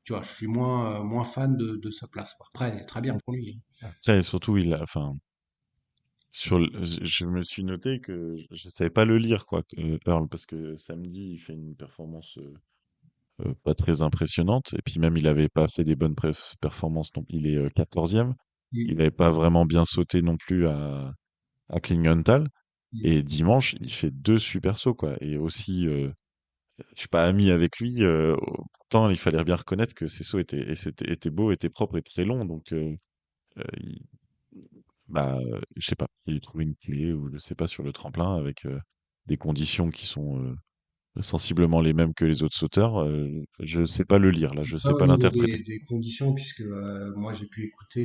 tu vois, je suis moins fan de sa place. Après, très bien pour lui, hein. Ça, et surtout, enfin, je me suis noté que je savais pas le lire, quoi, Earl, parce que samedi, il fait une performance pas très impressionnante. Et puis même, il avait pas fait des bonnes performances. Non, il est 14e. Il Mm, n'avait pas vraiment bien sauté non plus à Klingenthal. mm. Et dimanche, il fait deux super sauts, quoi. Et aussi, je suis pas ami avec lui. Pourtant, il fallait bien reconnaître que ses sauts étaient beaux, étaient propres et très longs. Donc, il- bah, je sais pas, il a trouvé une clé ou je sais pas sur le tremplin avec des conditions qui sont sensiblement les mêmes que les autres sauteurs. Je sais pas le lire là, je Pas sais au pas niveau l'interpréter. des conditions, puisque moi j'ai pu écouter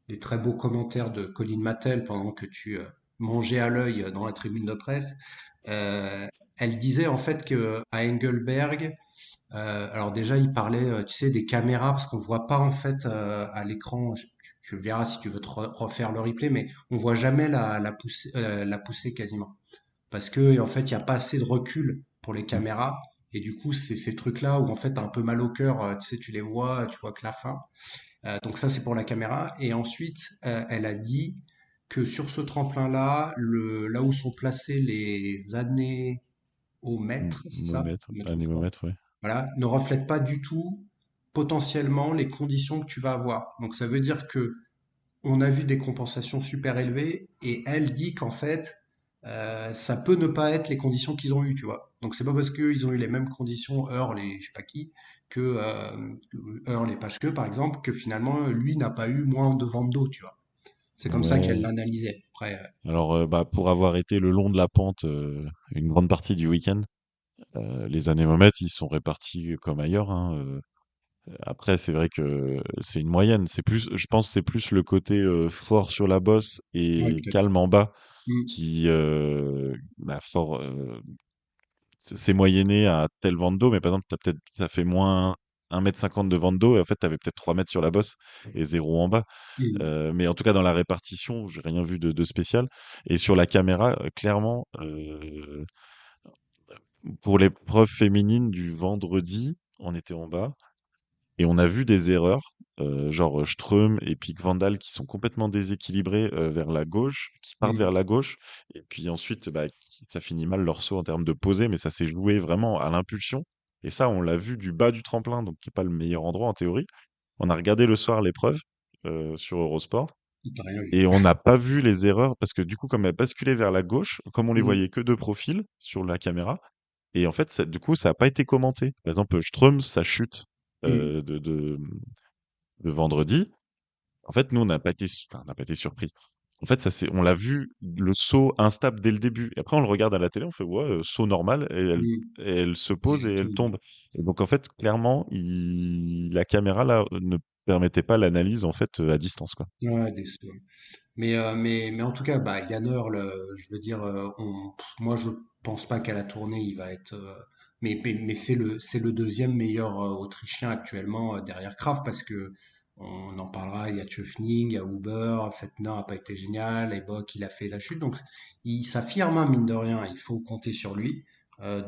les très beaux commentaires de Colin Mattel pendant que tu mangeais à l'œil dans la tribune de presse. Euh, Elle disait en fait que à Engelberg, alors déjà il parlait, tu sais, des caméras, parce qu'on voit pas en fait à l'écran. Tu verras si tu veux te refaire le replay, mais on voit jamais la poussée quasiment parce que en fait il n'y a pas assez de recul pour les Mm. caméras, et du coup c'est ces trucs là où en fait t'as un peu mal au cœur, tu sais, tu vois que la fin. Donc ça c'est pour la caméra, et ensuite elle a dit que sur ce tremplin là, là où sont placés les années au mètre, c'est ça? Anémomètre, Je me trompe pas. anémomètre, ouais. Voilà, ne reflète pas du tout potentiellement les conditions que tu vas avoir. Donc ça veut dire que on a vu des compensations super élevées, et elle dit qu'en fait, ça peut ne pas être les conditions qu'ils ont eues, tu vois. Donc c'est pas parce qu'ils ont eu les mêmes conditions, Earl et je sais pas qui, que Earl et Pashke par exemple, que finalement lui n'a pas eu moins de vent d'eau, tu vois. C'est comme ça qu'elle Ouais. l'analysait. Après, Alors, bah, pour avoir été le long de la pente une grande partie du week-end, les anémomètres, ils sont répartis comme ailleurs, hein. Après, c'est vrai que c'est une moyenne. C'est plus, je pense, que c'est plus le côté fort sur la bosse ouais, et peut-être. calme en bas Mm, qui, bah, fort, c'est moyenné à tel vent d'eau, mais par exemple, ça fait moins 1,50 m de vent d'eau, et en fait, tu avais peut-être 3 mètres sur la bosse et zéro en bas. mm, Mais en tout cas, dans la répartition, j'ai rien vu de spécial. Et sur la caméra, clairement, pour l'épreuve féminine du vendredi, on était en bas. Et on a vu des erreurs, genre Strøm et Pic Vandal qui sont complètement déséquilibrés vers la gauche, qui partent mm. vers la gauche, et puis ensuite, bah, ça finit mal leur saut en termes de posée, mais ça s'est joué vraiment à l'impulsion. Et ça, on l'a vu du bas du tremplin, donc qui n'est pas le meilleur endroit en théorie. On a regardé le soir l'épreuve sur Eurosport, T'as rien vu. et on n'a pas vu les erreurs, parce que du coup, comme elles basculaient vers la gauche, comme on les Mm, voyait que de profil sur la caméra, et en fait, du coup, ça n'a pas été commenté. Par exemple, Strøm, sa chute mm, de vendredi, en fait, nous, on n'a pas été surpris. En fait, on l'a vu, le saut instable dès le début. Et après, on le regarde à la télé, on fait, ouais, saut normal, mm. et elle se Et pose et elle elle tombe. tombe. Et donc, en fait, clairement, la caméra, là, ne permettait pas l'analyse, en fait, à distance, quoi. Ouais, mais en tout cas, bah, Yanner, je veux dire, moi je pense pas qu'à la tournée il va être. Mais c'est le deuxième meilleur Autrichien actuellement derrière Kraft parce que on en parlera. Il y a Tschöfning, il y a Huber, Fettner a pas été génial, Ebok il a fait la chute, donc il s'affirme hein, mine de rien. Il faut compter sur lui.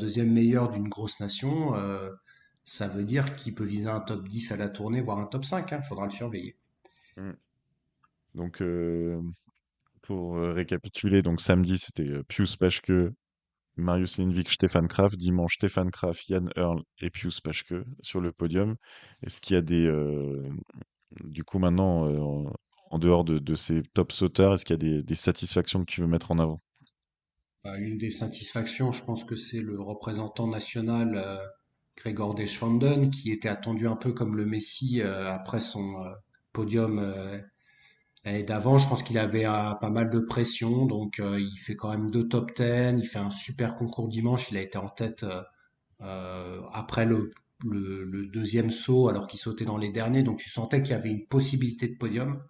Deuxième meilleur d'une grosse nation, ça veut dire qu'il peut viser un top 10 à la tournée, voire un top 5. Il faudra le surveiller. Mm. Donc, pour récapituler, donc samedi, c'était Pius Paschke, Marius Lindvik, Stefan Kraft. Dimanche, Stefan Kraft, Jan Earl et Pius Paschke sur le podium. Est-ce qu'il y a du coup, maintenant, en dehors de ces top sauteurs, est-ce qu'il y a des satisfactions que tu veux mettre en avant? Une des satisfactions, je pense que c'est le représentant national Gregor Deschwanden qui était attendu un peu comme le Messi après son podium l'année d'avant. Je pense qu'il avait pas mal de pression, donc il fait quand même deux top 10, il fait un super concours dimanche, il a été en tête après le deuxième saut alors qu'il sautait dans les derniers, donc tu sentais qu'il y avait une possibilité de podium.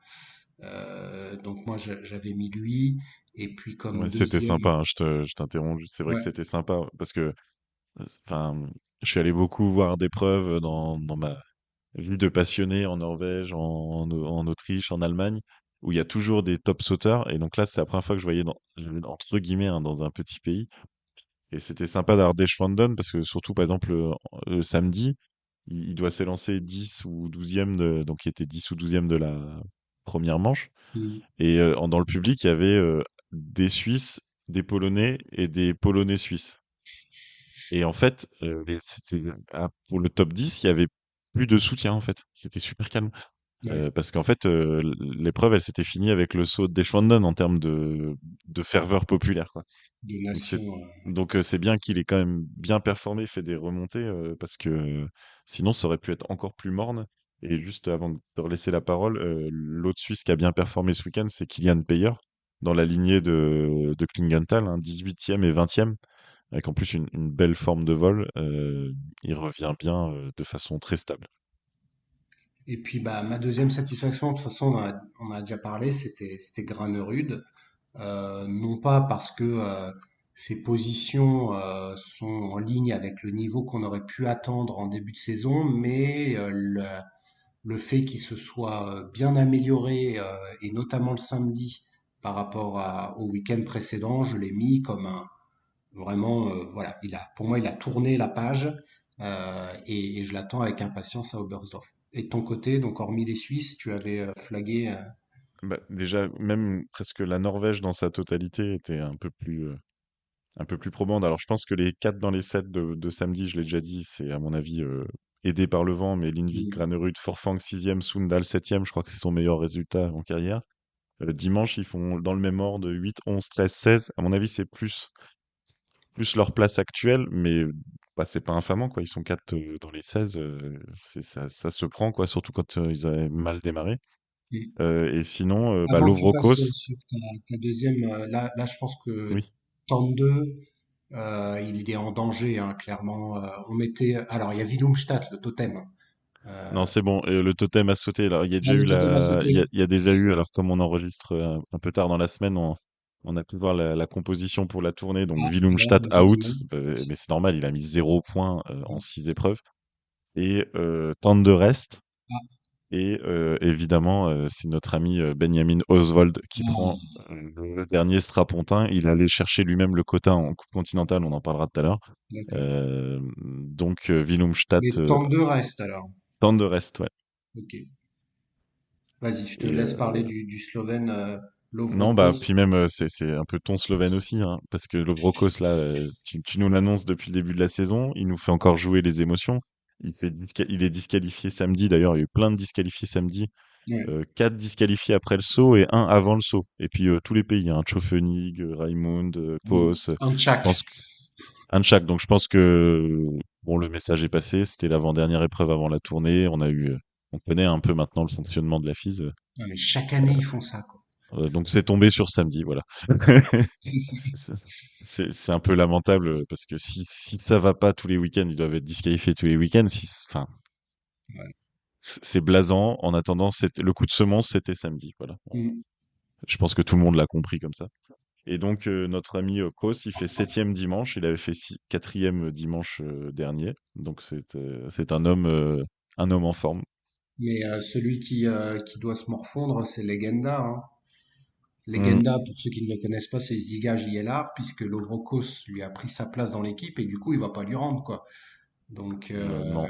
Donc moi j'avais mis lui, et puis Ouais, comme c'était deuxième, sympa, hein, je t'interromps. C'est vrai que ouais. c'était sympa parce que, enfin, je suis allé beaucoup voir d'épreuves dans ma vie de passionné en Norvège, en Autriche, en Allemagne, où il y a toujours des top sauteurs. Et donc là, c'est la première fois que entre guillemets, hein, dans un petit pays. Et c'était sympa d'avoir des Schwanden parce que surtout, par exemple, samedi, il doit s'élancer 10 ou 12e donc il était 10 ou 12e de la première manche. Mm. Et dans le public, il y avait des Suisses, des Polonais et des Polonais suisses. Et en fait, pour le top 10, il y avait plus de soutien, en fait. C'était super calme. Ouais, Parce qu'en fait, l'épreuve, elle s'était finie avec le saut de Schwanden en termes de ferveur populaire, quoi. de Donc nation. c'est bien qu'il ait quand même bien performé, fait des remontées, parce que sinon ça aurait pu être encore plus morne. Et juste avant de te laisser la parole, l'autre Suisse qui a bien performé ce week-end, c'est Kylian Payer, dans la lignée de Klingenthal, hein, 18e et 20e, avec en plus une belle forme de vol. Il revient bien de façon très stable. Et puis bah ma deuxième satisfaction, de toute façon on a déjà parlé, c'était Granerud. Non pas parce que ses positions sont en ligne avec le niveau qu'on aurait pu attendre en début de saison, mais le fait qu'il se soit bien amélioré, et notamment le samedi par rapport au week-end précédent, je l'ai mis comme un vraiment, voilà, pour moi, il a tourné la page et je l'attends avec impatience à Oberstdorf. Et de ton côté, donc hormis les Suisses, tu avais flagué. Bah, déjà, même presque la Norvège dans sa totalité était un peu plus probante. Alors, je pense que les 4 dans les 7 de samedi, je l'ai déjà dit, c'est à mon avis aidé par le vent, mais Lindvik, Mm, Granerud, Forfang 6e, Sundal 7e, je crois que c'est son meilleur résultat en carrière. Dimanche, ils font dans le même ordre 8, 11, 13, 16. À mon avis, c'est plus leur place actuelle, mais bah, c'est pas infamant, quoi. Ils sont 4 dans les 16. Ça se prend, quoi, surtout quand ils avaient mal démarré. Mm. Et sinon, Avant que tu passes Lovrocos, sur ta deuxième, là, je pense que oui. Tande, il est en danger, hein, clairement. On mettait, alors il y a Willumstad, le totem, hein. Non, Euh, c'est bon. Le totem a sauté. Alors, il y a déjà le eu totem a sauté. il y a déjà eu. Alors, comme on enregistre un peu tard dans la semaine, on a pu voir la composition pour la tournée. Donc, Ah, alors, Willumstad j'ai du out. mal. Mais c'est normal. Il a mis 0 points en Ouais. 6 épreuves. Et Tande reste. Ah, Et évidemment, c'est notre ami Benjamin Oswald qui prend ah, le dernier strapontin. Il allait chercher lui-même le quota en Coupe continentale. On en parlera tout à l'heure. d'accord. Donc, Willumstad, Mais Tande reste alors. Tande reste, ouais. Ok. Vas-y, je te Et laisse parler du Slovène non, bah, Lovrokos. puis même, c'est un peu ton Slovène aussi, hein, parce que le Brocos, là, tu nous l'annonces depuis le début de la saison, il nous fait encore jouer les émotions. Il est disqualifié samedi, d'ailleurs, il y a eu plein de disqualifiés samedi, Ouais. 4 disqualifiés après le saut et un avant le saut. Et puis tous les pays, hein, Tchofenig, Raimund, Kos, Un je tchak. pense que un de chaque. Donc je pense que bon, le message est passé, c'était l'avant-dernière épreuve avant la tournée. On connaît un peu maintenant le fonctionnement de la FIS. Non, mais chaque année, ils font ça, quoi. Donc c'est tombé sur samedi, voilà. C'est ça. C'est c'est un peu lamentable parce que si ça va pas tous les week-ends, ils doivent être disqualifiés tous les week-ends. Enfin, Ouais. c'est blasant. En attendant, le coup de semonce, c'était samedi, voilà. Mm. Je pense que tout le monde l'a compris comme ça. Et donc notre ami Kos, il fait septième dimanche. Il avait fait quatrième dimanche dernier. Donc c'est un homme en forme. Mais celui qui doit se morfondre, c'est Legenda, hein. Hmm. Legenda, pour ceux qui ne le connaissent pas, c'est Ziga JLR, puisque Lovrokos lui a pris sa place dans l'équipe et du coup, il va pas lui rendre, quoi. Donc, Non,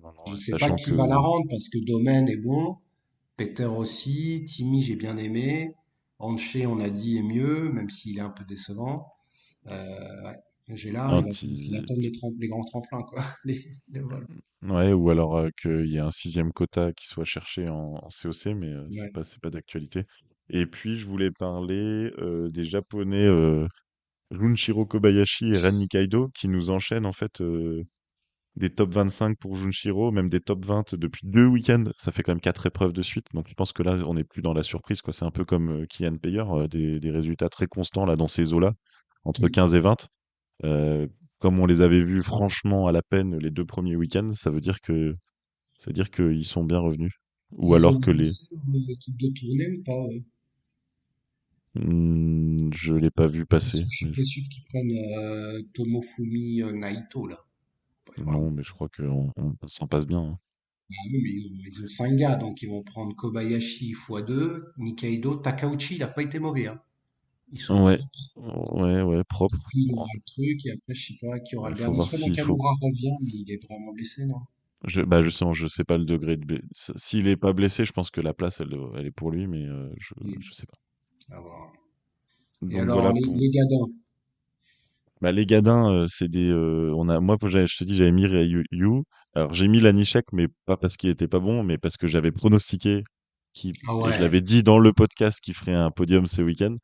non, je non, sais pas sachant qui va la que rendre, parce que Domen est bon, Peter aussi, Timmy, j'ai bien aimé, Hanché, on a dit, est mieux, même s'il est un peu décevant. Ouais. Gélard, un il petit, attend les grands tremplins, quoi. Les vols. ouais, ou alors qu'il y ait un sixième quota qui soit cherché en COC, mais Ouais. c'est pas d'actualité. Et puis je voulais parler des Japonais Junshiro Kobayashi et Ren Nikaido qui nous enchaînent en fait des top 25 pour Junshiro, même des top 20 depuis 2 week-ends. Ça fait quand même 4 épreuves de suite, donc je pense que là on n'est plus dans la surprise, quoi. C'est un peu comme Kian Payer, des résultats très constants là dans ces eaux-là, entre Mm. 15 et 20. Euh, Comme on les avait vus franchement à la peine les 2 premiers week-ends, ça veut dire qu'ils sont bien revenus. Ou Ils ont alors que les... lancé leur équipe de tournée ou pas? Je l'ai pas vu Parce passer. que je suis pas sûr qu'ils prennent Tomofumi Naito là. Pas vraiment. Non, mais je crois qu'on s'en passe bien, hein. Ah oui, mais ils ont 5 gars, donc ils vont prendre Kobayashi x2, Nikaido, Takauchi, il a pas été mauvais, hein. Ils sont Ouais, propres. ouais, propre. Donc lui, il Bon, aura le truc, et après, je sais pas qui aura il le faut dernier. voir Soit s'il faut. Nakamura revient, mais il est vraiment blessé, non? Bah justement, je sais pas le degré de s'il est pas blessé, je pense que la place, elle est pour lui, mais Hmm, je sais pas. à voir. Et Donc alors, voilà les, pour. les gadins. Bah, les gadins, c'est des. Moi, je te dis, j'avais mis Ryu. Alors, j'ai mis Lanišek, mais pas parce qu'il était pas bon, mais parce que j'avais pronostiqué Ah et je ouais, l'avais dit dans le podcast qu'il ferait un podium ce week-end,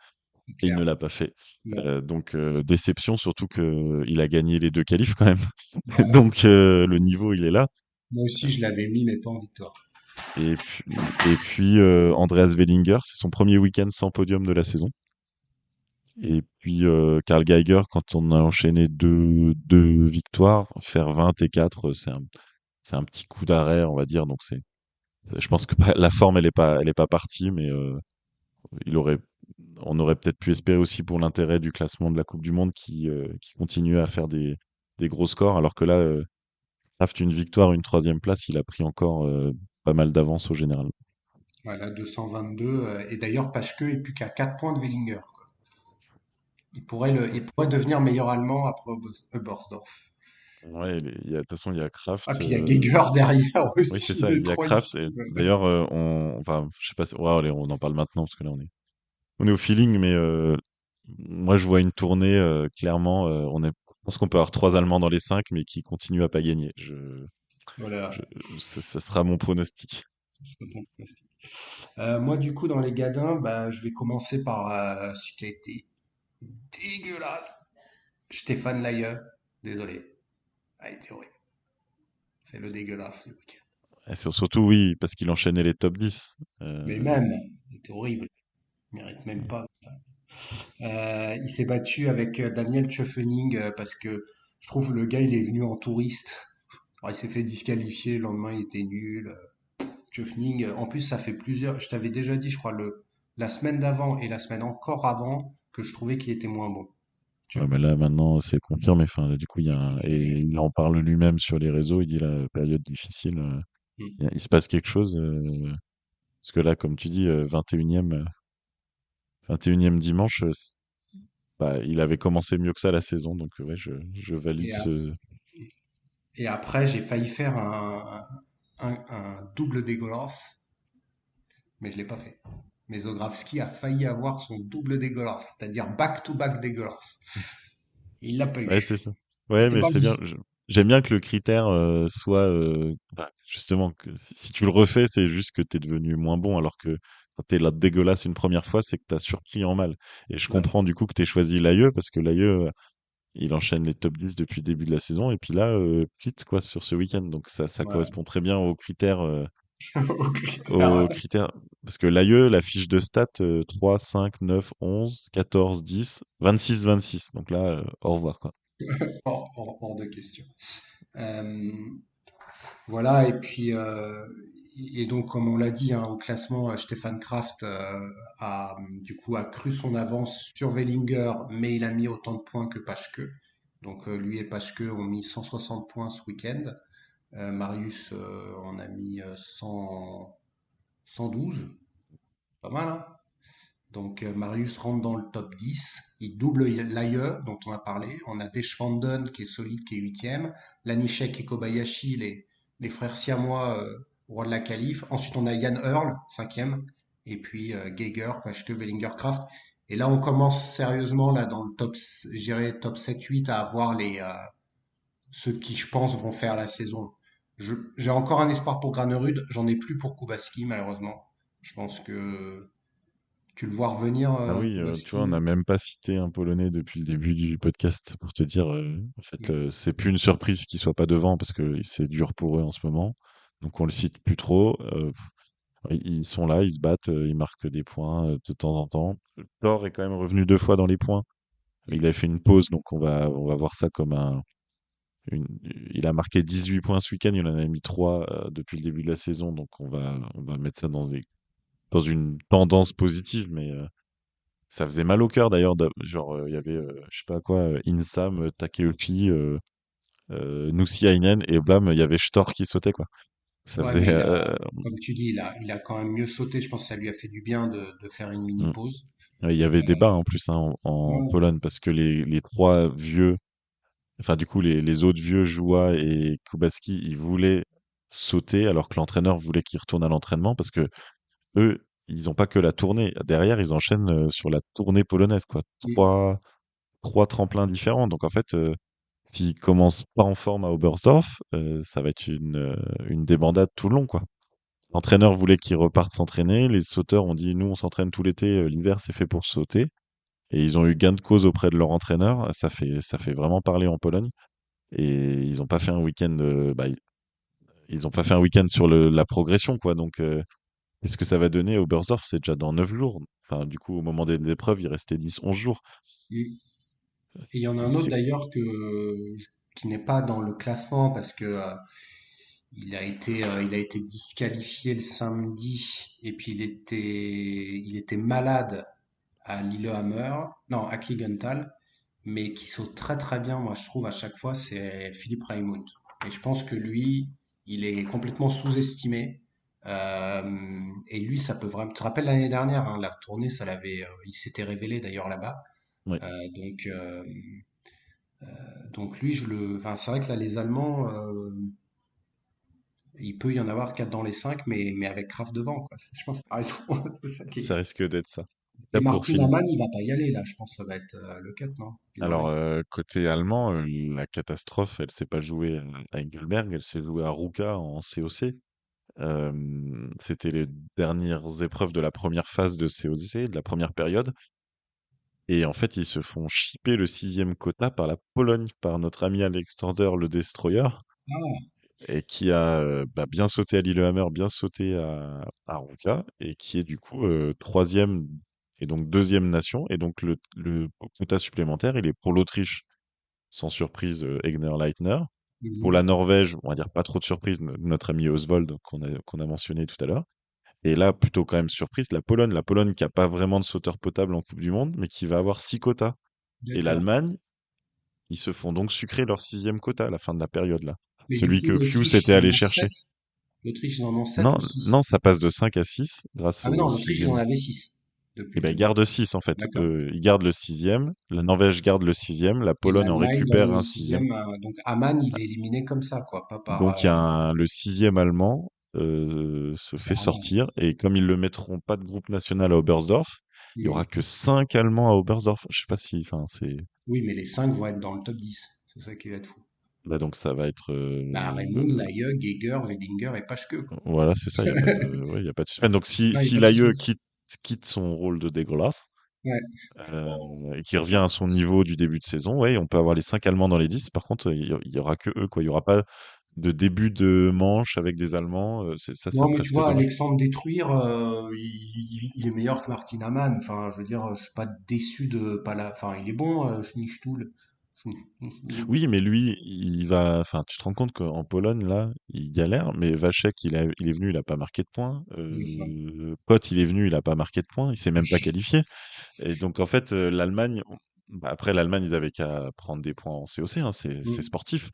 c'est et il clair. ne l'a pas fait. Non. Donc, déception, surtout que il a gagné les 2 qualifs quand même. Ouais. Donc, le niveau, il est là. Moi aussi, je l'avais mis, mais pas en victoire. Et puis Andreas Wellinger, c'est son premier week-end sans podium de la saison. Et puis Karl Geiger, quand on a enchaîné deux victoires, faire 20 et 4, c'est un petit coup d'arrêt, on va dire. Donc je pense que la forme, elle est pas partie, mais il aurait, on aurait peut-être pu espérer aussi pour l'intérêt du classement de la Coupe du Monde qui continue à faire des gros scores, alors que là, Saft une victoire, une troisième place, il a pris encore pas mal d'avance au général. Voilà, 222. Et d'ailleurs, Paschke est plus qu'à 4 points de Wellinger, quoi. Il pourrait devenir meilleur allemand après Oberstdorf. Ouais, de toute façon, il y a Ah, Kraft. puis il y a Geiger derrière Oui, c'est aussi, ça, les il y a trois Kraft. ici. Et d'ailleurs, enfin, je sais pas si, ouais, allez, on en parle maintenant parce que là, on est au feeling, mais moi, je vois une tournée, clairement, je pense qu'on peut avoir 3 Allemands dans les 5, mais qui continuent à pas gagner. Je, Voilà, ça sera mon pronostic. c'est bon. Moi, du coup, dans les gadins, bah, je vais commencer par celui qui a été dégueulasse. Stéphane Laie. Désolé. A été horrible. C'est le dégueulasse ce week-end. Et surtout, oui, parce qu'il enchaînait les top 10. Mais même, il était horrible. Il mérite même Ouais. pas. Il s'est battu avec Daniel Tschöfening parce que je trouve le gars, il est venu en touriste. Alors, il s'est fait disqualifier, le lendemain, il était nul. Tschöfening, en plus, ça fait plusieurs. Je t'avais déjà dit, je crois, la semaine d'avant et la semaine encore avant, que je trouvais qu'il était moins bon. Ouais, Tschöfening. mais là, maintenant, c'est confirmé. Enfin, là, du coup, et il en parle lui-même sur les réseaux. Il dit la période difficile. Il se passe quelque chose. Parce que là, comme tu dis, 21e dimanche, bah, il avait commencé mieux que ça la saison. Donc, ouais, je valide Et, ap- ce. et après, j'ai failli faire un double d'Egorov, mais je l'ai pas fait. Mais Zografski a failli avoir son double d'Egorov, c'est-à-dire back-to-back d'Egorov. Il l'a pas Ouais, eu. c'est ça. Il Ouais, était mais pas c'est bien. bien. J'aime bien que le critère soit bah, justement que si tu le refais, c'est juste que t'es devenu moins bon, alors que quand t'es là dégueulasse une première fois, c'est que t'as surpris en mal. Et je Ouais, comprends du coup que t'aies choisi l'AIE parce que l'AIE, il enchaîne les top 10 depuis le début de la saison et puis là, quitte quoi sur ce week-end. Donc ça ouais. correspond très bien Au critère, aux ouais. critères. Parce que l'AIE, la fiche de stats, 3, 5, 9, 11, 14, 10, 26, 26. Donc là, au revoir quoi. Hors de question. Euh, voilà, et puis, et donc, comme on l'a dit, hein, au classement, Stefan Kraft du coup, a cru son avance sur Wellinger, mais il a mis autant de points que Paschke. Donc, lui et Paschke ont mis 160 points ce week-end. Marius en a mis 112. Pas mal, hein? Donc, Marius rentre dans le top 10. Il double l'Aie, dont on a parlé. On a Deschwanden qui est solide, qui est huitième. Lanishek et Kobayashi, les frères siamois roi de la qualif. Ensuite, on a Jan Earl, cinquième. Et puis Geiger, Paschke, Wellinger, Kraft. Et là, on commence sérieusement, là, dans le top, je dirais, top 7-8, à avoir ceux qui, je pense, vont faire la saison. J'ai encore un espoir pour Granerud. J'en ai plus pour Kubaski, malheureusement. Je pense que tu le vois revenir, Ah oui, tu vois, on n'a Kubaski. même pas cité un Polonais depuis le début du podcast pour te dire, en fait, Mm. c'est plus une surprise qu'il soit pas devant parce que c'est dur pour eux en ce moment. Donc on le cite plus trop. Ils sont là, ils se battent, ils marquent des points de temps en temps. Thor est quand même revenu 2 fois dans les points. Il avait fait une pause, donc on va voir ça comme une... Il a marqué 18 points ce week-end, il en a mis 3 depuis le début de la saison, donc on va mettre ça dans une tendance positive, mais ça faisait mal au cœur d'ailleurs. Genre, il y avait, je sais pas quoi, Insam, Takeuchi, Nusiainen, et blam, il y avait Stor qui sautait, quoi. Ça Ouais, faisait. mais comme tu dis, il a quand même mieux sauté. Je pense que ça lui a fait du bien de faire une mini Mm. pause. Ouais, il y Euh, avait débat en plus hein, en ouais, Pologne parce que les trois vieux, enfin du coup les autres vieux, Joua et Kubacki, ils voulaient sauter alors que l'entraîneur voulait qu'ils retournent à l'entraînement parce que eux, ils ont pas que la tournée. Derrière, ils enchaînent sur la tournée polonaise, quoi. Trois tremplins différents. Donc en fait, s'ils commencent pas en forme à Oberstdorf, ça va être une débandade tout le long, quoi. L'entraîneur voulait qu'ils repartent s'entraîner. Les sauteurs ont dit, nous, on s'entraîne tout l'été. L'hiver, c'est fait pour sauter. Et ils ont eu gain de cause auprès de leur entraîneur. Ça fait vraiment parler en Pologne. Et ils n'ont pas fait un week-end. Bah, ils ont pas fait un week-end sur la progression, quoi. Donc, qu'est-ce que ça va donner au Oberstdorf? C'est déjà dans 9 jours. Enfin, du coup, au moment des épreuves, il restait 10, 11 jours. et il y en a un autre C'est d'ailleurs qui n'est pas dans le classement parce que il a été disqualifié le samedi et puis il était malade à Lillehammer, non, à Klingenthal, mais qui saute très très bien, moi je trouve à chaque fois, c'est Philippe Raimund. Et je pense que lui, il est complètement sous-estimé. Et lui, ça peut vraiment. Tu te rappelles l'année dernière, hein, la tournée, il s'était révélé d'ailleurs là-bas. ouais. Euh, donc, euh, donc lui, enfin, c'est vrai que là, les Allemands, il peut y en avoir 4 dans les 5, mais avec Kraft devant, quoi. Je pense que t'as raison. C'est ça qui Ça est. risque d'être ça. Et Là, pour Martin finir. Hamann, il va pas y aller là. Je pense que ça va être le 4, non? Il Alors, aurait. côté allemand, la catastrophe, elle s'est pas jouée à Engelberg, elle s'est jouée à Ruka en COC. C'était les dernières épreuves de la première phase de COC, de la première période. Et en fait, ils se font chipper le 6e quota par la Pologne, par notre ami Alexander le Destroyer. Ah, et qui a bien sauté à Lillehammer, bien sauté à Ronca, et qui est du coup troisième et donc deuxième nation. Et donc le quota supplémentaire, il est pour l'Autriche, sans surprise, Egner-Leitner. Pour Mhm. la Norvège, on va dire pas trop de surprise, notre ami Oswald qu'on a mentionné tout à l'heure. Et là, plutôt quand même surprise, la Pologne qui a pas vraiment de sauteur potable en Coupe du Monde, mais qui va avoir 6 quotas. Et D'accord. l'Allemagne, ils se font donc sucrer leur sixième quota à la fin de la période là. Mais du Celui coup, que Pius l'Autriche, était ils en allé ont chercher. 7. L'Autriche, ils en ont 7 Non, ou 6. non, ça passe de 5 à 6 grâce Ah, mais au non, l'Autriche, ils en sixième. avaient 6 Et depuis le ben, ils début. gardent 6 en fait. D'accord. Ils gardent le sixième, la Norvège garde le sixième, la Et Pologne en l'Allemagne donne récupère le un sixième. sixième. Donc, Aman, il est éliminé comme ça, quoi. Pas par. Donc le sixième allemand se C'est fait vraiment. sortir, et comme ils le mettront pas de groupe national à Oberstdorf, il y aura Mhm. que 5 Allemands à Oberstdorf. Je sais pas si, enfin c'est, Oui, mais les 5 vont être dans le top 10. C'est ça qui va être fou. bah donc ça va être, Bah, Raimund, Layeux, Geiger, Wedinger et Paschke, quoi. voilà, c'est ça. Il y a pas de, ouais, il y a pas de suspense. Donc Non, il n'y a si pas de Layeux suspense. quitte son rôle de dégueulasse, Ouais. et qui revient à son niveau du début de saison, ouais, on peut avoir les 5 Allemands dans les 10. Par contre, il y aura que eux, quoi. Il y aura pas de début de manche avec des Allemands. Ça Non, serait mais tu presque vois, dommage. Alexandre Détruire, il est meilleur que Martin Amann. Enfin, je veux dire, je suis pas déçu de pas la. Enfin, il est bon, Schnitzstuhl. Il est bon. Oui, mais lui, enfin, tu te rends compte qu'en Pologne, là, il galère, mais Vachek, il est venu, il a pas marqué de points. Oui, ça. Pot, il est venu, il a pas marqué de points, il s'est même pas qualifié. Et donc, en fait, l'Allemagne, après, l'Allemagne, ils avaient qu'à prendre des points en COC, hein, c'est Mm, sportif.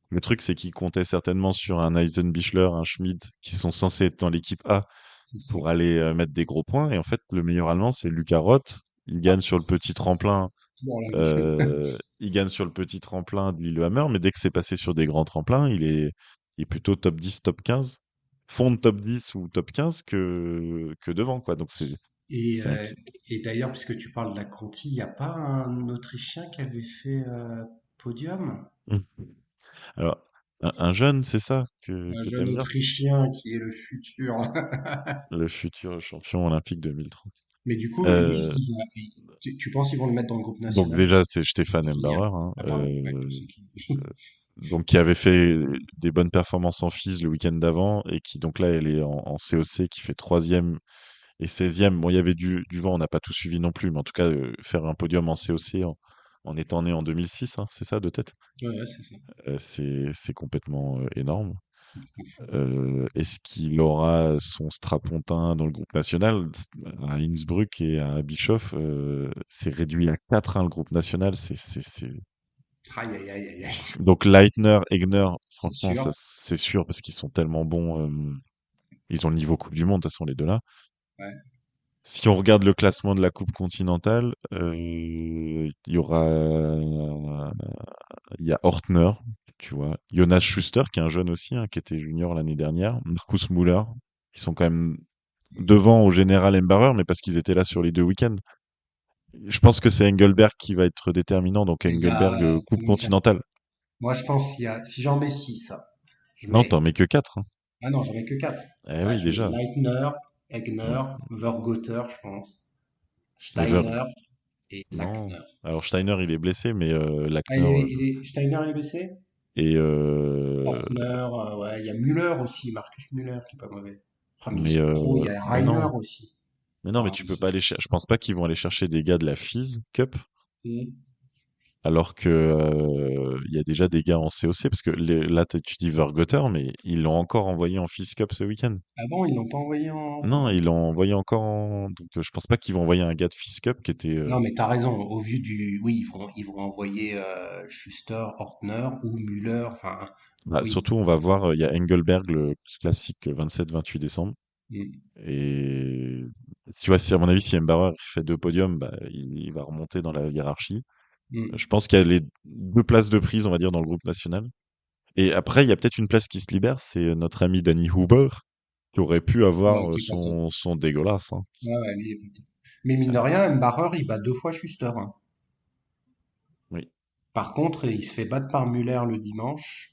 Le truc, c'est qu'ils comptaient certainement sur un Eisenbichler, un Schmid, qui sont censés être dans l'équipe A c'est ça. pour aller mettre des gros points. Et en fait, le meilleur Allemand, c'est Luca Roth. Il Ah, gagne sur le petit tremplin bon, la gueule. il gagne sur le petit tremplin de Lillehammer, mais dès que c'est passé sur des grands tremplins, il est plutôt top 10, top 15, fond de top 10 ou top 15 que devant, quoi. Donc Et, c'est un... et d'ailleurs, puisque tu parles de la Conti, il n'y a pas un Autrichien qui avait fait podium? Alors, un jeune, c'est ça Un que jeune t'aimes bien? Autrichien qui est le futur. Le futur champion olympique 2030. Mais du coup, lui, Euh, tu penses qu'ils vont le mettre dans le groupe donc national? déjà, c'est Stéphane Qui, Embarer, hein, ah, pardon, ouais, pour ceux qui. donc qui avait fait des bonnes performances en FIS le week-end d'avant, et qui donc là, elle est en COC, qui fait troisième et 16e. Bon, il y avait du vent, on n'a pas tout suivi non plus, mais en tout cas, faire un podium en COC en étant né en 2006, hein, c'est ça, de tête? Ouais, ouais, c'est ça. C'est complètement énorme. Fou. Est-ce qu'il aura son strapontin dans le groupe national? À Innsbruck et à Bischoff, c'est réduit à 4, hein, le groupe national. Aïe, aïe, aïe, aïe, aïe. Donc Leitner, Egner, C'est franchement, ça sûr. c'est sûr parce qu'ils sont tellement bons. Ils ont le niveau Coupe du Monde, de toute façon, les deux là. Ouais. Si on regarde le classement de la Coupe continentale, il y a Ortner, tu vois, Jonas Schuster, qui est un jeune aussi, hein, qui était junior l'année dernière, Markus Müller, qui sont quand même devant au général Embarrer, mais parce qu'ils étaient là sur les 2 week-ends. Je pense que c'est Engelberg qui va être déterminant, donc Et il y a, Engelberg, Coupe comment il s'appelle? continentale. Moi, je pense qu'il y a, si j'en mets 6, je Non, t'en mets, mets que 4, hein. ah non, j'en mets que 4. Eh Bah, oui, je mets déjà. Leitner, Egner, Mm. Vergoter, je pense, Mais Ver- Steiner et non. Lackner. Alors Steiner, il est blessé, mais Ah, Lackner Steiner, il est blessé? et Ortner, ouais, il y a Müller aussi, Marcus Müller qui est pas mauvais. Ah, mais ils mais sont trop, il y a mais Rainer non. aussi. Mais non, mais Ah, tu ils peux sont pas aller chercher. Je pense pas qu'ils vont aller chercher des gars de la FIS Cup, trop. alors que il y a déjà des gars en COC, parce que là tu dis Vergotter, mais ils l'ont encore envoyé en FIS Cup ce week-end. Ah bon, ils l'ont pas envoyé Non, en. ils l'ont envoyé encore donc je pense pas qu'ils vont envoyer un gars de FIS Cup qui était. Non, mais t'as raison. Au vu du, oui, ils vont envoyer Schuster, Ortner ou Müller. Enfin, Bah, oui. surtout, on va voir, il y a Engelberg, le classique 27-28 décembre. Mm, Et tu vois, si à mon avis, si Embarrer fait 2 podiums, bah, il va remonter dans la hiérarchie. mm. Je pense qu'il y a les 2 places de prise, on va dire, dans le groupe national. Et après, il y a peut-être une place qui se libère, c'est notre ami Danny Huber, qui aurait pu Ouais, avoir qui est pas top. son dégueulasse, hein. Ouais, ouais, lui, il est pas top. Mais mine de rien, Mbarer, il bat 2 fois Schuster, hein. Oui. Par contre, il se fait battre par Müller le dimanche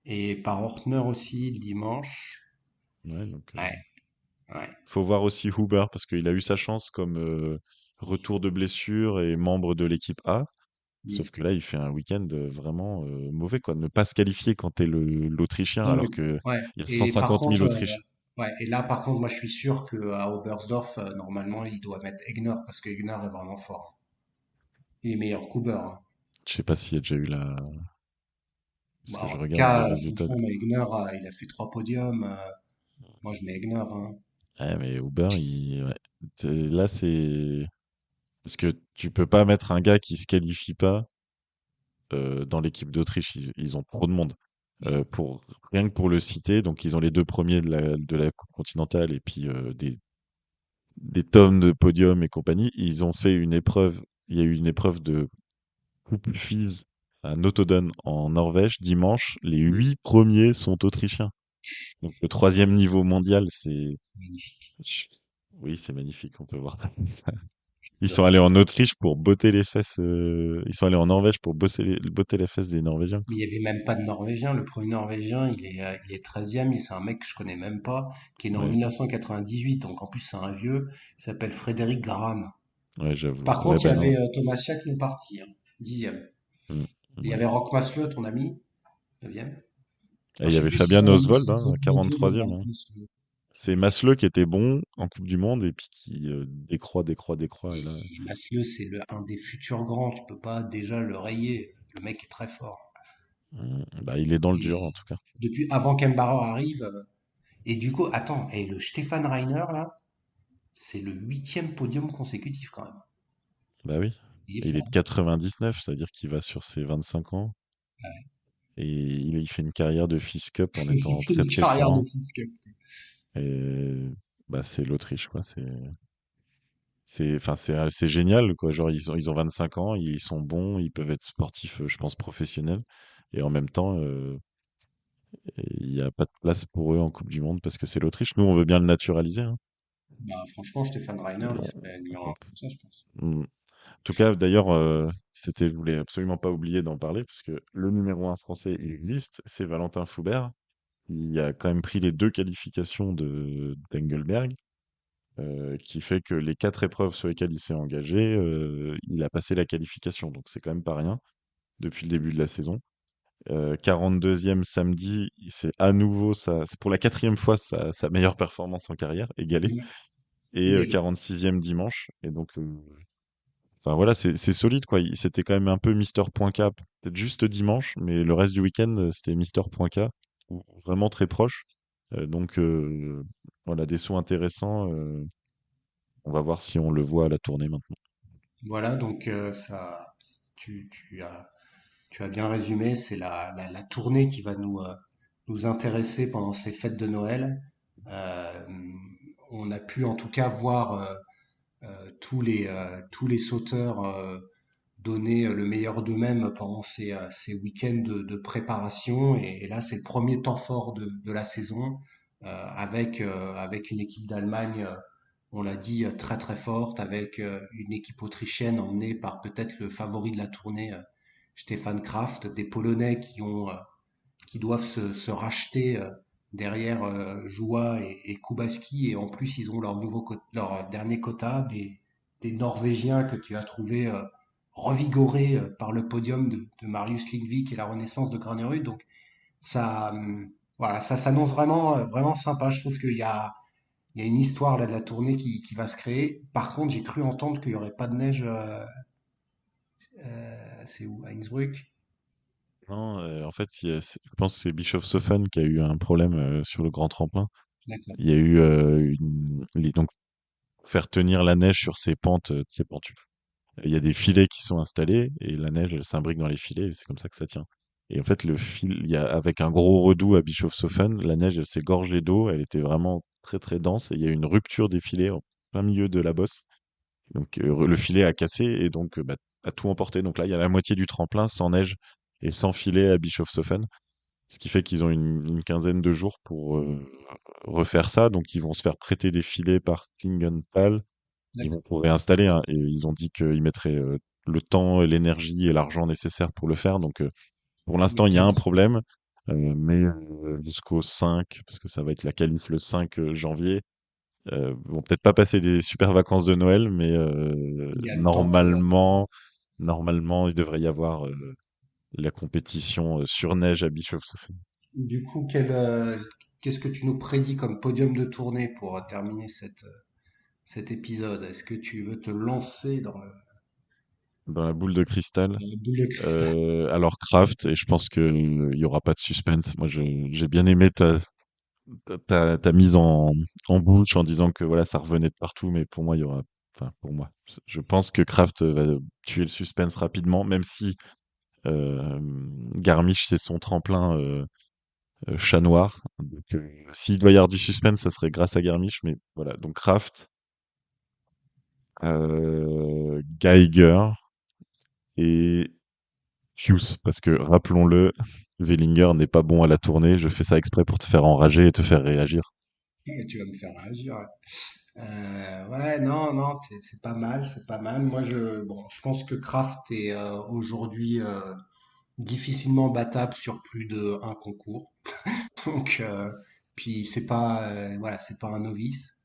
et par Ortner aussi le dimanche. Ouais, donc, Ouais, ouais. faut voir aussi Huber, parce qu'il a eu sa chance comme retour de blessure et membre de l'équipe A. Sauf que là, il fait un week-end vraiment mauvais, quoi. Ne pas se qualifier quand t'es l'Autrichien, Non, mais alors que ouais. il y a Et par 150 000 contre, Autriches. ouais. Et là, par contre, moi, je suis sûr que à Oberstdorf, normalement, il doit mettre Egner parce que Egner est vraiment fort. Il est meilleur Kuber, hein. Je sais pas s'il y a déjà eu la. Parce Bah, que je en tout regarde les cas, résultats. franchement, mais Egner, il a fait 3 podiums. Moi, je mets Egner, hein. Ouais, mais Uber, ouais. Là, c'est. Parce que tu peux pas mettre un gars qui se qualifie pas dans l'équipe d'Autriche. Ils ont trop de monde. Rien que pour le citer, donc ils ont les deux premiers de la Coupe continentale et puis des tonnes de podiums et compagnie. Ils ont fait une épreuve. Il y a eu une épreuve de Coupe FIS à Notodden en Norvège dimanche. Les Mm. 8 premiers sont autrichiens. Donc le troisième niveau mondial, c'est. Magnifique. Oui, c'est magnifique. On peut voir ça. Ils sont J'adore. allés en Autriche pour botter les fesses. Ils sont allés en Norvège pour botter les fesses des Norvégiens, Mais quoi. il y avait même pas de Norvégien. Le premier Norvégien, il est 13e. C'est un mec que je connais même pas, qui est né en Ouais, 1998. Donc en plus, c'est un vieux. Il s'appelle Frédéric Gran. ouais, j'avoue. Par Ouais, contre, il y bah non. avait Tomasiak nous parti, hein, 10e. Mm, Il y ouais. avait Roch Maslow, ton ami, 9e. Et Moi, il je y sais avait plus si Fabian on a mis Oswald, ses hein, autres podiums de 43e, Roch hein. Maslow. C'est Maslow qui était bon en Coupe du Monde et puis qui décroît, décroît, décroît. Et là, Et Maslow, c'est un des futurs grands. Tu peux pas déjà le rayer. Le mec est très fort. bah, il est dans le dur, en Et tout cas. depuis, avant qu'Embarras arrive, et du coup, attends, et le Stéphane Reiner, là, c'est le 8e podium consécutif quand même. Bah oui. Il est Et il est fort, de hein. 99, c'est-à-dire qu'il va sur ses 25 ans. Et il fait une carrière de Fist Cup en Il étant fait très une très carrière fort, de hein. fils cup. Et bah, c'est l'Autriche, quoi. Enfin, c'est génial, quoi. Genre, ils ont 25 ans, ils sont bons, ils peuvent être sportifs, je pense, professionnels. Et en même temps, il n'y a pas de place pour eux en Coupe du Monde parce que c'est l'Autriche. Nous, on veut bien le naturaliser, hein. Bah, franchement, Stéphane Reiner, Et il serait numéro on 1 comme ça, je pense. En tout cas, d'ailleurs, je voulais absolument pas oublier d'en parler parce que le numéro un français, il existe, c'est Valentin Floubert. Il a quand même pris les deux qualifications d'Engelberg, qui fait que les 4 épreuves sur lesquelles il s'est engagé, il a passé la qualification. Donc c'est quand même pas rien depuis le début de la saison. 42e samedi, c'est à nouveau c'est pour la 4e fois sa meilleure performance en carrière, égalée. Ouais, Et égalé. 46e dimanche. Et donc, enfin voilà, c'est solide, quoi. C'était quand même un peu Mister Point K, peut-être juste dimanche, mais le reste du week-end, c'était Mister Point K, vraiment très proche. Donc voilà, des sauts intéressants. On va voir si on le voit à la tournée maintenant. Voilà, donc tu as bien résumé. C'est la tournée qui va nous intéresser pendant ces fêtes de Noël. Euh, on a pu en tout cas voir tous les sauteurs donner le meilleur d'eux-mêmes pendant ces week-ends de préparation. Et là, c'est le premier temps fort de la saison avec une équipe d'Allemagne, on l'a dit, très très forte, avec une équipe autrichienne emmenée par peut-être le favori de la tournée, Stefan Kraft, des Polonais qui doivent se racheter derrière Joua et Kubaski. Et en plus, ils ont leur dernier quota, des Norvégiens que tu as trouvé revigorés par le podium de Marius Lindvik et la renaissance de Granerud. Donc ça, voilà, ça s'annonce vraiment, vraiment sympa. Je trouve il y a une histoire là de la tournée qui va se créer. Par contre, j'ai cru entendre qu'il n'y aurait pas de neige. C'est où? À Innsbruck? Non, en fait, je pense que c'est Bischofshofen qui a eu un problème sur le grand tremplin. D'accord. Il y a eu donc faire tenir la neige sur ces pentes très pentues. Il y a des filets qui sont installés et la neige, elle s'imbrique dans les filets et c'est comme ça que ça tient. Et en fait, avec un gros redout à Bischofshofen, la neige, elle s'est gorgée d'eau, elle était vraiment très très dense et il y a eu une rupture des filets en plein milieu de la bosse. Donc le filet a cassé et donc bah, a tout emporté. Donc là, il y a la moitié du tremplin sans neige et sans filet à Bischofshofen, ce qui fait qu'ils ont une quinzaine de jours pour refaire ça. Donc ils vont se faire prêter des filets par Klingenthal. Ils vont D'accord. pour réinstaller, hein, et ils ont dit qu'ils mettraient le temps, et l'énergie et l'argent nécessaires pour le faire. Donc, pour Tu l'instant, il y a m'étonnes. un problème, mais jusqu'au 5, parce que ça va être la qualif le 5 janvier. Ils vont peut-être pas passer des super vacances de Noël, mais Il y a le temps pour. normalement, normalement, il devrait y avoir la compétition sur neige à Bischofshofen. Du coup, qu'est-ce que tu nous prédis comme podium de tournée pour terminer cet épisode? Est-ce que tu veux te lancer Dans la boule de cristal. dans la boule de cristal? Alors Kraft, et je pense que il y aura pas de suspense. Moi, j'ai bien aimé ta mise en bouche en disant que voilà, ça revenait de partout, mais pour moi, il y aura, enfin pour moi, je pense que Kraft va tuer le suspense rapidement, même si Garmisch c'est son tremplin chat noir. Donc, s'il doit y avoir du suspense, ça serait grâce à Garmisch, mais voilà. Donc Kraft, Geiger et Hughes, parce que rappelons-le, Wellinger n'est pas bon à la tournée. Je fais ça exprès pour te faire enrager et te faire réagir. Ouais, tu vas me faire réagir. Ouais. Ouais, non, non, c'est pas mal, c'est pas mal. Moi, bon, je pense que Kraft est aujourd'hui difficilement battable sur plus de un concours. Donc, puis voilà, c'est pas un novice.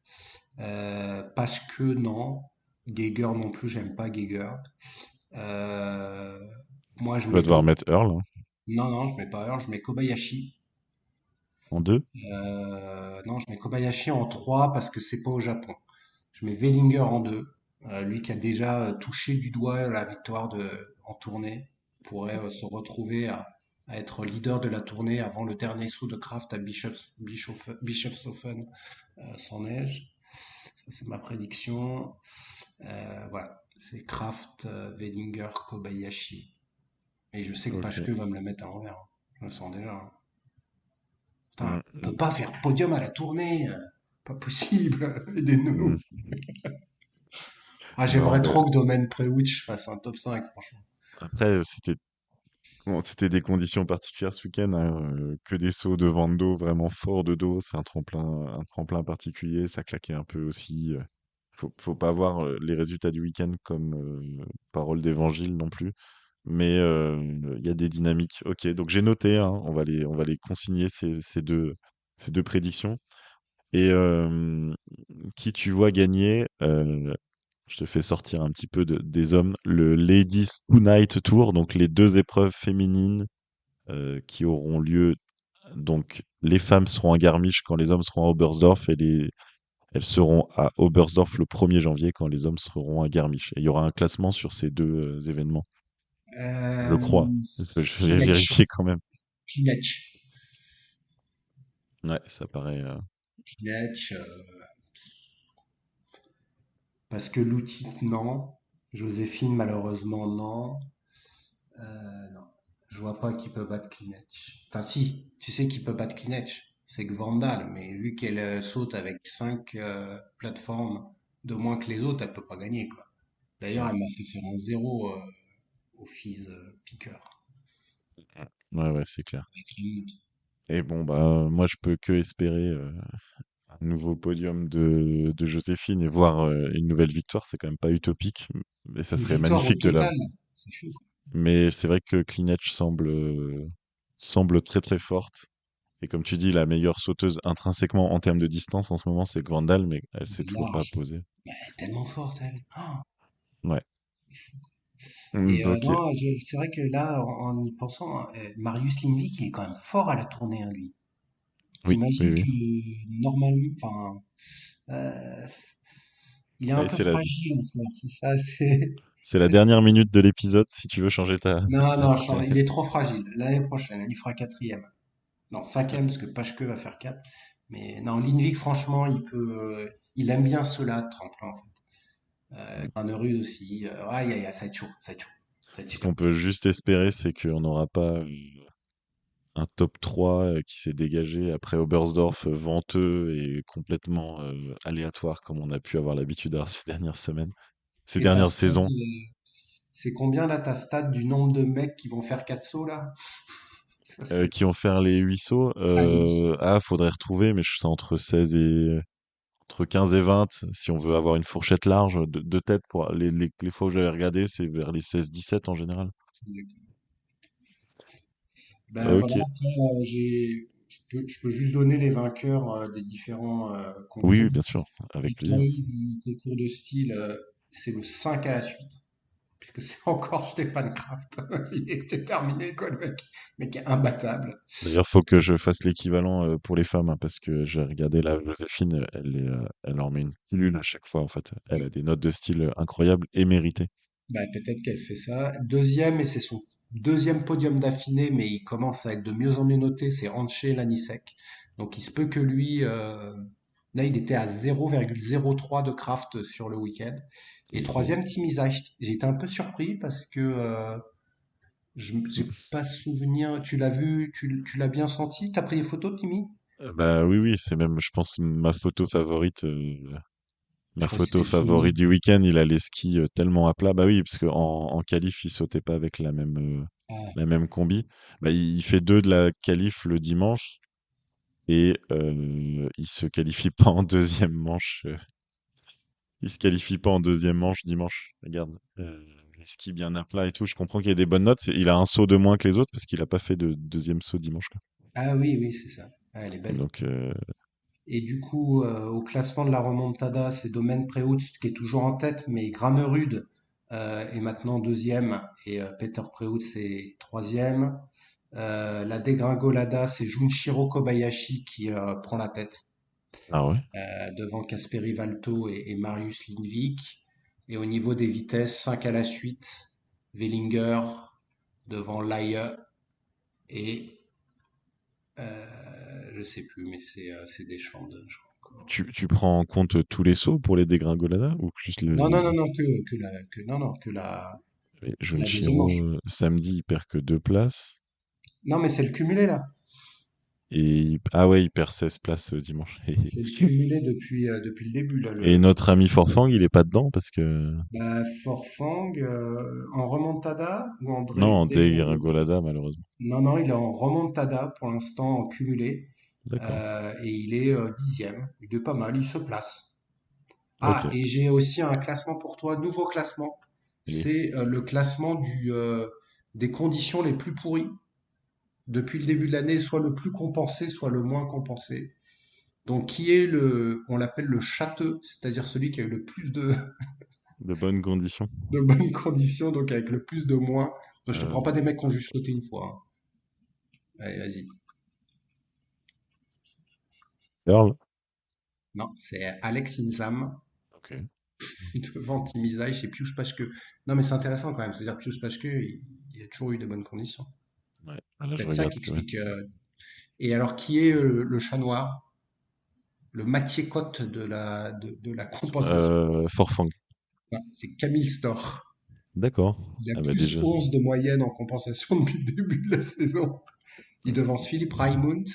Paschke, non. Geiger non plus, j'aime pas Geiger. Euh, Moi, je Tu vas mets devoir mettre Earl hein, non, non, je mets pas Earl, je mets Kobayashi. en deux. Non, je mets Kobayashi en 3 parce que c'est pas au Japon. Je mets Wellinger en 2. Lui qui a déjà touché du doigt la victoire en tournée, pourrait se retrouver à être leader de la tournée avant le dernier saut de Kraft à Bischofshofen sans neige. Ça, c'est ma prédiction. Voilà, c'est Kraft, Wellinger, Kobayashi. Et je sais que Ok. Pashke va me la mettre à l'envers, hein. Je le sens déjà, hein. Putain, Mm, on peut pas faire podium à la tournée. Pas possible. mm. Aidez-nous. Ah, Non, j'aimerais ben, trop que Domaine Preouch fasse un top 5, franchement. après, c'était des conditions particulières ce week-end, hein, que des sauts de vent de dos vraiment forts de dos. C'est un tremplin particulier. Ça claquait un peu aussi. Faut pas voir les résultats du week-end comme parole d'évangile non plus. Mais il y a des dynamiques. Ok, donc j'ai noté, hein, on va les consigner, ces deux prédictions. Et qui tu vois gagner, je te fais sortir un petit peu des hommes, le Ladies Tonight Tour, donc les deux épreuves féminines qui auront lieu. Donc les femmes seront à Garmisch quand les hommes seront à Oberstdorf, et elles seront à Oberstdorf le 1er janvier quand les hommes seront à Garmisch. Et il y aura un classement sur ces deux événements, je Euh, crois. Je vais Kinech. vérifier quand même. Kinech. Ouais, ça paraît. Kinech, parce que l'outil, non. Joséphine, malheureusement, non. Non. Je vois pas qui peut battre Kinech. Enfin, si, tu sais qui peut battre Kinech. C'est que Vandal, mais vu qu'elle saute avec 5 plateformes de moins que les autres, elle peut pas gagner, quoi. D'ailleurs, Ouais, elle m'a fait faire un zéro au Fizz Piqueur ouais, ouais, c'est clair. avec Rimwood. Et bon, bah, moi, je peux que espérer un nouveau podium de Joséphine et voir une nouvelle victoire. C'est quand même pas utopique, mais ça Une serait victoire au magnifique de la. total, c'est chaud. Mais c'est vrai que Klinech semble très très forte. Et comme tu dis, la meilleure sauteuse intrinsèquement en termes de distance en ce moment, c'est Gwendal, mais elle s'est De toujours pas large. posée. Elle est tellement forte, elle. Oh. Ouais. Et Ok. non, c'est vrai que là, en y pensant, Marius Lindvik, il est quand même fort à la tournée, hein, lui. Oui, oui, T'imagines oui. que normalement, enfin, euh, il est un Et peu c'est la, fragile encore, c'est ça, c'est. c'est la dernière minute de l'épisode si tu veux changer Non, ta- non, ta- il est trop fragile. L'année prochaine, il fera quatrième. Non, cinquième, parce que Pashke va faire 4. Mais non, Lindvik, franchement, il aime bien cela, tremplin, en fait. Granerud aussi. Aïe, aïe, aïe, ça va être chaud, ça va être chaud. Ça va être Ce super. qu'on peut juste espérer, c'est qu'on n'aura pas un top 3 qui s'est dégagé après Oberstdorf venteux et complètement aléatoire comme on a pu avoir l'habitude d'avoir ces dernières semaines, ces Et ta dernières stat, saisons, c'est combien là ta stat du nombre de mecs qui vont faire 4 sauts là? Ça serait. qui ont fait les 8 sauts. Ah, les 8. Faudrait retrouver, mais je suis entre 15 et 20 si on veut avoir une fourchette large de tête. Pour les fois où j'avais regardé, c'est vers les 16-17 en général. Ben voilà, Ok. après, je peux juste donner les vainqueurs des différents Oui, concours. oui, bien sûr, avec plaisir. Victoire du concours de style, c'est le 5 à la suite. puisque c'est encore Stefan Kraft. Il était terminé, quoi, le mec est imbattable. D'ailleurs, faut que je fasse l'équivalent pour les femmes, hein, parce que j'ai regardé la Joséphine, elle en met une pilule à chaque fois, en fait. Elle a des notes de style incroyables et méritées. Bah, peut-être qu'elle fait ça. Deuxième, et c'est son deuxième podium d'affiné, mais il commence à être de mieux en mieux noté, c'est Anche Lanisek. Donc il se peut que lui, là il était à 0,03 de Kraft sur le week-end. Et Et troisième, Tim Isacht. J'ai été un peu surpris parce que j'ai pas souvenir. Tu l'as vu, tu l'as bien senti? T'as pris des photos de Timmy? bah oui, oui, c'est même, je pense, ma photo favorite. Je Ma crois que photo c'était souvenir. favorite du week-end, il a les skis tellement à plat. Bah oui, parce qu'en qualif, il sautait pas avec Ah, la même combi. Bah, il fait deux de la qualif le dimanche et il se qualifie pas en deuxième manche. Il se qualifie pas en deuxième manche dimanche. Regarde, les skis bien à plat et tout. Je comprends qu'il y a des bonnes notes. Il a un saut de moins que les autres parce qu'il a pas fait de deuxième saut dimanche, quoi. ah oui, oui, c'est ça. Ah, elle est belle. Donc, Et du coup, au classement de la remontada, c'est Domen Preutz qui est toujours en tête, mais Granerud est maintenant deuxième et Peter Preutz est troisième. La dégringolada, c'est Junshiro Kobayashi qui prend la tête ah ouais. devant Kasperi Valto et Marius Lindvik. Et au niveau des vitesses, 5 à la suite, Wellinger devant Laie et je sais plus, mais c'est Deschamps, je crois. Tu prends en compte tous les sauts pour les dégringoladas ou juste Non, non, le. non, non, non, non, Et que la deuxième manche. Junshiro, samedi, il perd que 2 places. Non, mais c'est le cumulé là. Ah ouais, il perd 16 places dimanche. C'est le cumulé depuis le début là. Et notre ami Forfang, il est pas dedans parce que. Bah, Forfang en remontada ou en Non, en dégringolade. dégringolada, malheureusement. Non, non, il est en remontada pour l'instant en cumulé D'accord. et il est dixième. Il est pas mal, il se place. Ok. Ah, et j'ai aussi un classement pour toi, nouveau classement. Allez. C'est le classement des conditions les plus pourries depuis le début de l'année, soit le plus compensé, soit le moins compensé. Donc, qui est on l'appelle le châteux, c'est-à-dire celui qui a eu le plus De bonnes conditions. de bonnes conditions, donc avec le plus de moins. Donc, je te Euh, prends pas des mecs qui ont juste sauté une fois, hein. Allez, vas-y. Earl? Non, c'est Alex Inzam Ok. devant Tim Isaïch et Pius Paschke. Non, mais c'est intéressant quand même. C'est-à-dire Pius Paschke, il a toujours eu de bonnes conditions. Ouais. Ah, là, je Peut-être ça regarde qui que ouais. explique. Et alors, qui est le chat noir? Le Mathieu Cotte de la compensation. Forfang. Ouais, c'est Camille Storr. D'accord. Il a Ah bah plus déjà. 11 de moyenne en compensation depuis le début de la saison. Il devance Philippe Raimund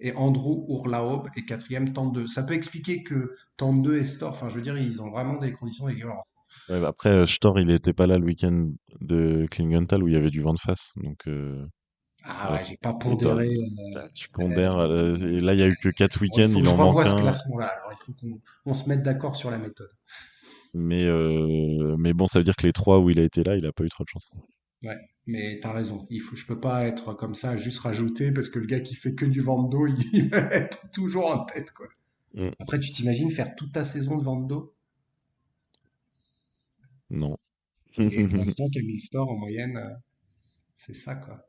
et Andrew Urlaub et quatrième Tande. Ça peut expliquer que Tande et Storr, enfin je veux dire, ils ont vraiment des conditions dégueulasses. Ouais, bah après, Stor, il était pas là le week-end de Klingenthal où il y avait du vent de face. Donc, Ah voilà. ouais, j'ai pas Et pondéré. tu pondères. Et là, il y a eu que 4 Bon, il week-ends, faut il que je en manque revoie ce un. classement-là. Alors il faut qu'on se mette d'accord sur la méthode. Mais bon, ça veut dire que les 3 où il a été là, il a pas eu trop de chance. Ouais, mais t'as raison. Je peux pas être comme ça, à juste rajouter, parce que le gars qui fait que du vent d'eau, il va être toujours en tête, quoi. Mm. Après, tu t'imagines faire toute ta saison de vente d'eau? Non. Et pour l'instant, Camille Store, en moyenne, c'est ça, quoi. Ouais,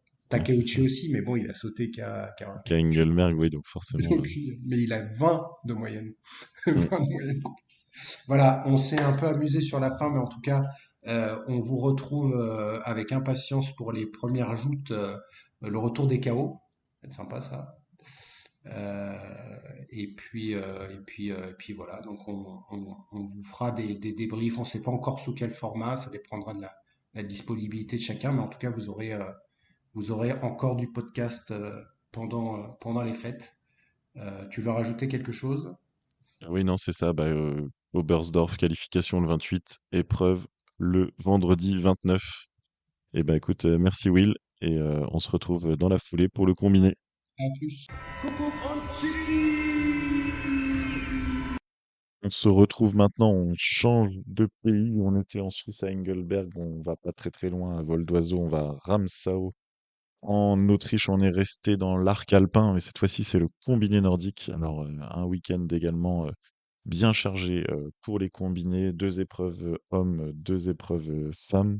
c'est Takeuchi ça. aussi, mais bon, il a sauté Qu'à qu'une fois. Engelberg, oui, donc forcément. Donc, mais il a 20 de moyenne. Mm. 20 de moyenne. Voilà, on s'est un peu amusé sur la fin, mais en tout cas, on vous retrouve avec impatience pour les premières joutes, le retour des KO. C'est sympa ça. Euh, et puis voilà, donc on vous fera des débriefs. On ne sait pas encore sous quel format, ça dépendra de la disponibilité de chacun, mais en tout cas, vous aurez encore du podcast pendant les fêtes. Tu veux rajouter quelque chose? Oui, non, c'est ça. Bah, Oberstdorf, qualification le 28, épreuve le vendredi 29. Et bah écoute, merci Will, et on se retrouve dans la foulée pour le combiné. À plus. On se retrouve maintenant, on change de pays. On était en Suisse à Engelberg, on va pas très très loin à vol d'oiseau, on va à Ramsau. En Autriche, on est resté dans l'arc alpin, mais cette fois-ci, c'est le combiné nordique. Alors, un week-end également bien chargé pour les combinés, 2 épreuves hommes, 2 épreuves femmes.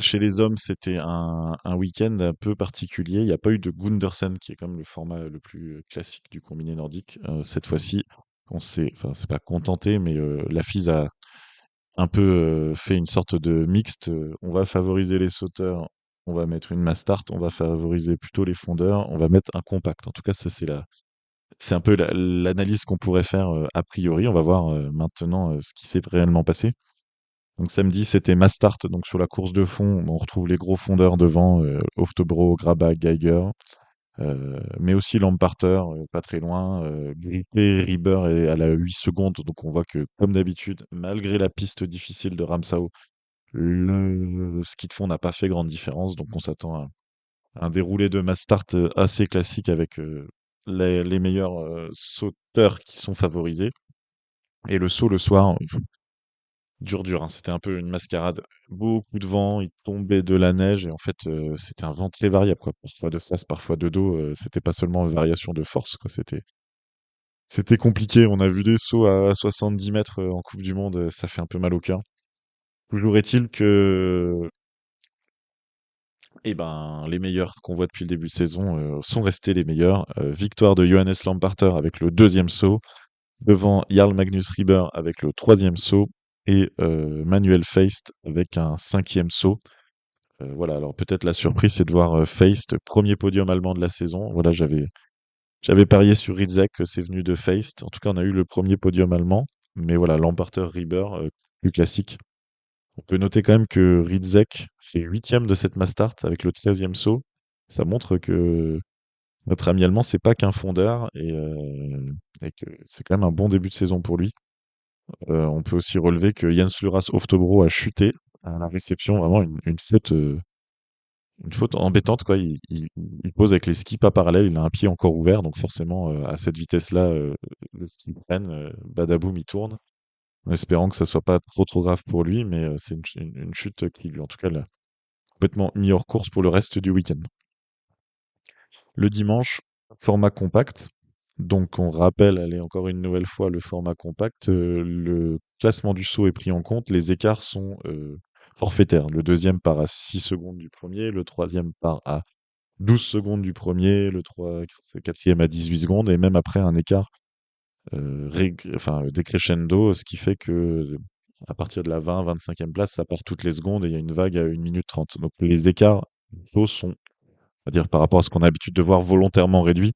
Chez les hommes, c'était un week-end un peu particulier. Il n'y a pas eu de Gundersen, qui est comme le format le plus classique du combiné nordique. Cette fois-ci, enfin, c'est pas contenté, mais la FIS a un peu fait une sorte de mixte. On va favoriser les sauteurs, on va mettre une mass start, on va favoriser plutôt les fondeurs, on va mettre un compact. En tout cas, ça, c'est un peu l'analyse qu'on pourrait faire a priori. On va voir maintenant ce qui s'est réellement passé. Donc samedi, c'était mass start. Donc sur la course de fond, on retrouve les gros fondeurs devant, Oftebro, Grabach, Geiger, mais aussi Lamparter, pas très loin. Grippé, Rieber est à la 8 secondes. Donc on voit que, comme d'habitude, malgré la piste difficile de Ramsau, le ski de fond n'a pas fait grande différence. Donc on s'attend à un déroulé de mass start assez classique avec les meilleurs sauteurs qui sont favorisés. Et le saut le soir, dur, dur, hein. C'était un peu une mascarade. Beaucoup de vent, il tombait de la neige et en fait, c'était un vent très variable, quoi. Parfois de face, parfois de dos. C'était pas seulement une variation de force, quoi. C'était compliqué. On a vu des sauts à 70 mètres en Coupe du Monde. Ça fait un peu mal au cœur. Toujours est-il que, eh ben, les meilleurs qu'on voit depuis le début de saison sont restés les meilleurs. Victoire de Johannes Lamparter avec le deuxième saut, devant Jarl Magnus Rieber avec le troisième saut et Manuel Feist avec un cinquième saut. Voilà, alors peut-être la surprise, c'est de voir Feist, premier podium allemand de la saison. Voilà, j'avais parié sur Ridzek que c'est venu de Feist. En tout cas, on a eu le premier podium allemand. Mais voilà, Lamparter Rieber, plus classique. On peut noter quand même que Ridzek fait huitième de cette Mastart avec le 13e saut. Ça montre que notre ami allemand, c'est pas qu'un fondeur et que c'est quand même un bon début de saison pour lui. On peut aussi relever que Jens Luras Oftebro a chuté à la réception, vraiment une faute embêtante, quoi. Il pose avec les skis pas parallèles, il a un pied encore ouvert, donc forcément, à cette vitesse-là, le ski freine, badaboum, il tourne. En espérant que ça soit pas trop trop grave pour lui, mais c'est une chute qui lui, en tout cas, l'a complètement mis hors course pour le reste du week-end. Le dimanche, format compact. Donc on rappelle, allez, encore une nouvelle fois, le format compact. Le classement du saut est pris en compte. Les écarts sont forfaitaires. Le deuxième part à 6 secondes du premier, le troisième part à 12 secondes du premier, le quatrième à 18 secondes, et même après un écart enfin, décrescendo, ce qui fait que à partir de la 20-25e place, ça part toutes les secondes et il y a une vague à 1 minute 30. Donc les écarts d'eau sont, on va dire, par rapport à ce qu'on a l'habitude de voir, volontairement réduits.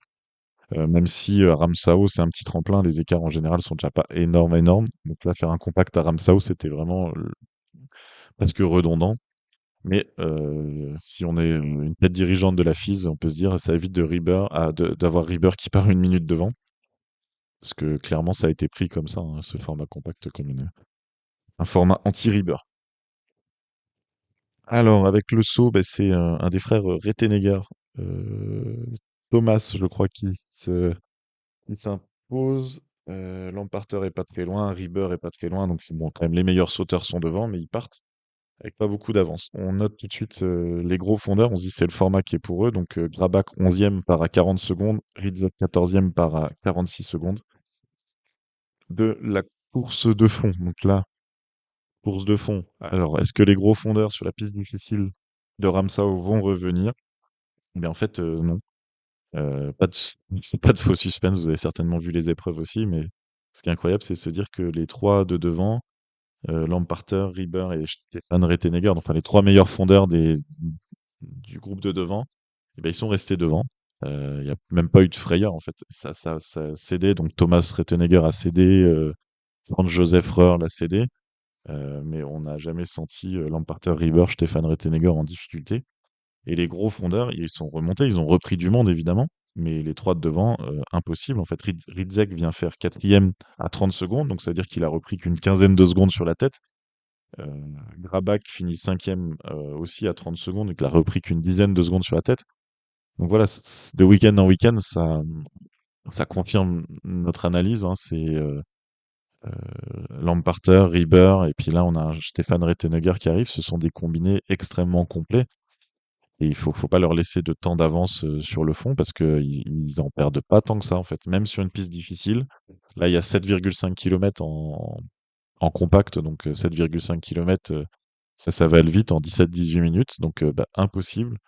Même si à Ramsau, c'est un petit tremplin, les écarts en général sont déjà pas énormes, énormes. Donc là, faire un compact à Ramsau, c'était vraiment presque redondant. Mais si on est une tête dirigeante de la FIS, on peut se dire ça évite d'avoir Rieber qui part 1 minute devant. Parce que clairement, ça a été pris comme ça, hein, ce format compact, comme un format anti-Rieber. Alors, avec le saut, bah, c'est un des frères Rettenegger, euh, Thomas, je crois, qui s'impose. Lamparter est pas très loin, Rieber est pas très loin, donc bon, quand même, les meilleurs sauteurs sont devant, mais ils partent avec pas beaucoup d'avance. On note tout de suite les gros fondeurs, on se dit c'est le format qui est pour eux, donc Grabach 11e part à 40 secondes, Ritzek 14e part à 46 secondes. De la course de fond, donc là, course de fond. Alors, est-ce que les gros fondeurs sur la piste difficile de Ramsau vont revenir? Mais en fait, non. Pas de, pas de faux suspense, vous avez certainement vu les épreuves aussi, mais ce qui est incroyable, c'est de se dire que les trois de devant, Lamparter, Rieber et Stefan Rettenegger, enfin les trois meilleurs fondeurs du groupe de devant, eh ben, ils sont restés devant. Il n'y a même pas eu de frayeur en fait. Ça a cédé, donc Thomas Rettenegger a cédé, Franz Josef Röhrl l'a cédé, mais on n'a jamais senti Lamparter, Rieber, Stefan Rettenegger en difficulté. Et les gros fondeurs, ils sont remontés, ils ont repris du monde évidemment, mais les trois de devant, impossible. En fait, Ridzek vient faire quatrième à 30 secondes, donc ça veut dire qu'il a repris qu'une quinzaine de secondes sur la tête. Euh, Grabach finit cinquième aussi à 30 secondes, et qu'il a repris qu'une dizaine de secondes sur la tête. Donc voilà, de week-end en week-end, ça confirme notre analyse, hein. C'est Lamparter, Rieber, et puis là on a Stefan Rettenegger qui arrive. Ce sont des combinés extrêmement complets. Et il faut pas leur laisser de temps d'avance sur le fond parce qu'ils en perdent pas tant que ça en fait. Même sur une piste difficile, là il y a 7,5 km en compact, donc 7,5 km Ça va vite en 17-18 minutes, donc bah, impossible.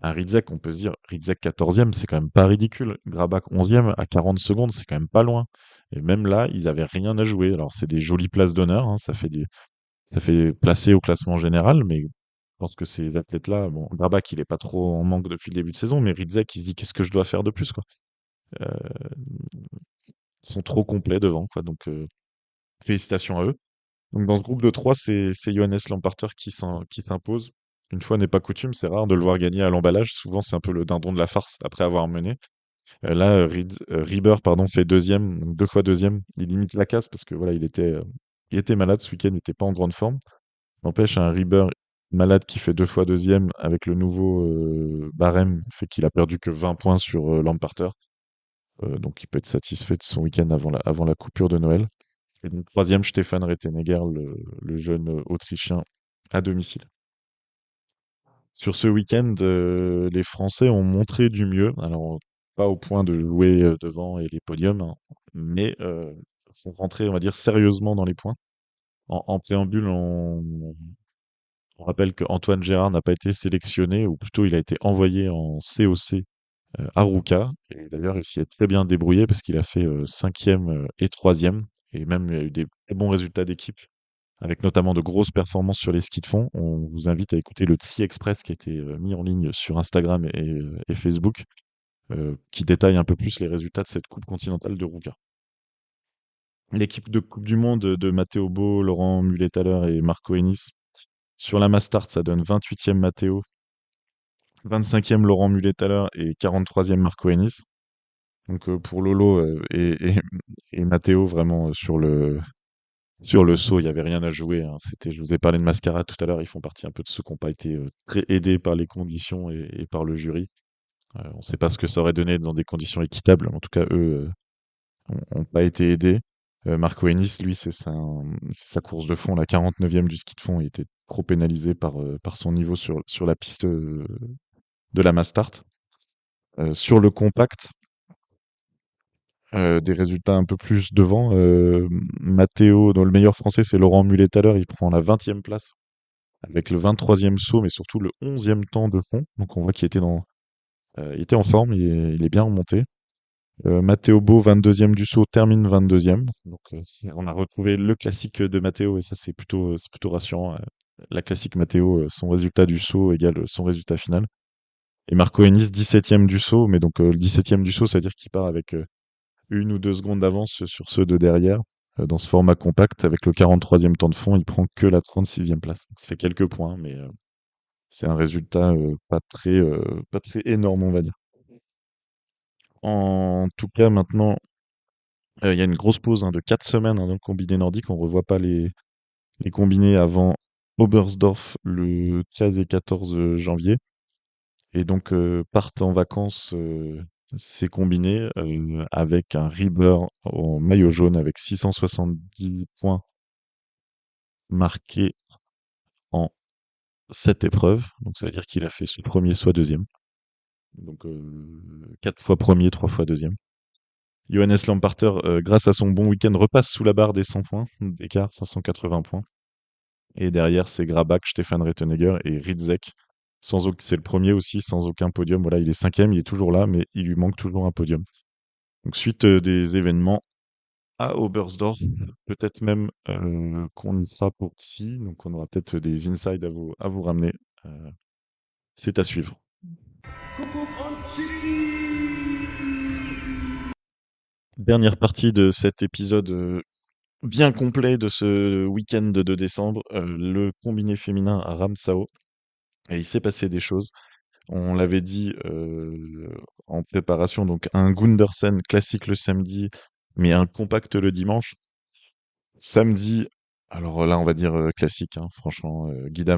À Rizek, on peut se dire, Rizek 14e, c'est quand même pas ridicule. Grabak 11e à 40 secondes, c'est quand même pas loin. Et même là, ils avaient rien à jouer. Alors, c'est des jolies places d'honneur, hein, ça fait placer au classement général, mais je pense que ces athlètes-là, bon, Grabak, il est pas trop en manque depuis le début de saison, mais Rizek, il se dit, qu'est-ce que je dois faire de plus, quoi. Euh, Ils sont trop complets devant, quoi. Donc, félicitations à eux. Donc dans ce groupe de 3, c'est Johannes Lamparter qui s'impose. Une fois n'est pas coutume, c'est rare de le voir gagner à l'emballage. Souvent, c'est un peu le dindon de la farce après avoir mené. Là, Rieber pardon, fait deuxième, donc 2 fois deuxième. Il limite la casse parce que voilà, il était malade ce week-end, il n'était pas en grande forme. N'empêche, un Rieber malade qui fait 2 fois deuxième avec le nouveau barème fait qu'il a perdu que 20 points sur Lamparter. Donc il peut être satisfait de son week-end avant la coupure de Noël. Et donc, troisième, Stefan Rettenegger, le jeune Autrichien à domicile. Sur ce week-end, les Français ont montré du mieux. Alors, pas au point de jouer devant et les podiums, hein, mais sont rentrés, on va dire, sérieusement dans les points. En préambule, on rappelle qu'Antoine Gérard n'a pas été sélectionné, ou plutôt il a été envoyé en COC à Ruka. Et d'ailleurs, il s'y est très bien débrouillé parce qu'il a fait cinquième et troisième. Et même, il y a eu des très bons résultats d'équipe avec notamment de grosses performances sur les skis de fond. On vous invite à écouter le Tsi Express qui a été mis en ligne sur Instagram et Facebook, qui détaille un peu plus les résultats de cette Coupe continentale de Ruka. L'équipe de Coupe du Monde de Matteo Bo, Laurent Mullet-Thaler et Marco Ennis. Sur la Mastart, ça donne 28e Matteo, 25e Laurent Mullet-Thaler et 43e Marco Ennis. Donc pour Lolo et Matteo, vraiment sur le saut, il y avait rien à jouer, hein. Je vous ai parlé de Mascara tout à l'heure, ils font partie un peu de ceux qui n'ont pas été très aidés par les conditions et par le jury. On ne sait pas ce que ça aurait donné dans des conditions équitables. En tout cas, eux ont pas été aidés. Marco Ennis, lui, c'est sa course de fond, la 49e du ski de fond. Il était trop pénalisé par son niveau sur la piste de la Mastart. Sur le compact, des résultats un peu plus devant. Matteo, dans le meilleur français, c'est Laurent Mullet-Thaler, il prend la 20e place avec le 23e saut, mais surtout le 11e temps de fond. Donc on voit il était en forme, il est bien remonté. Matteo Bo, 22e du saut, termine 22e. Donc on a retrouvé le classique de Matteo et ça c'est plutôt rassurant. La classique Matteo, son résultat du saut égale son résultat final. Et Marco Ennis, 17e du saut, mais donc le 17e du saut, ça veut dire qu'il part avec 1 ou 2 secondes d'avance sur ceux de derrière. Dans ce format compact, avec le 43e temps de fond, il prend que la 36e place. Ça fait quelques points, mais c'est un résultat pas très énorme, on va dire. En tout cas, maintenant, il y a une grosse pause, hein, de 4 semaines, hein, dans le combiné nordique. On ne revoit pas les combinés avant Oberstdorf le 13 et 14 janvier. Et donc, partent en vacances ces combinés avec un Rieber en maillot jaune avec 670 points marqués en 7 épreuves. Donc, ça veut dire qu'il a fait soit premier, soit deuxième. Donc, 4 fois premier, 3 fois deuxième. Johannes Lamparter, grâce à son bon week-end, repasse sous la barre des 100 points d'écart, 580 points. Et derrière, c'est Grabak, Stefan Rettenegger et Rizek. C'est le premier aussi, sans aucun podium. Voilà, il est cinquième, il est toujours là, mais il lui manque toujours un podium. Donc, suite des événements à Oberstdorf, peut-être même qu'on y sera pour Tsi. Donc, on aura peut-être des insides à vous ramener. Euh, c'est à suivre. Dernière partie de cet épisode bien complet de ce week-end de décembre, le combiné féminin à Ramsau. Et il s'est passé des choses. On l'avait dit en préparation, donc un Gundersen classique le samedi, mais un compact le dimanche. Samedi, alors là, on va dire classique, hein, franchement, Guida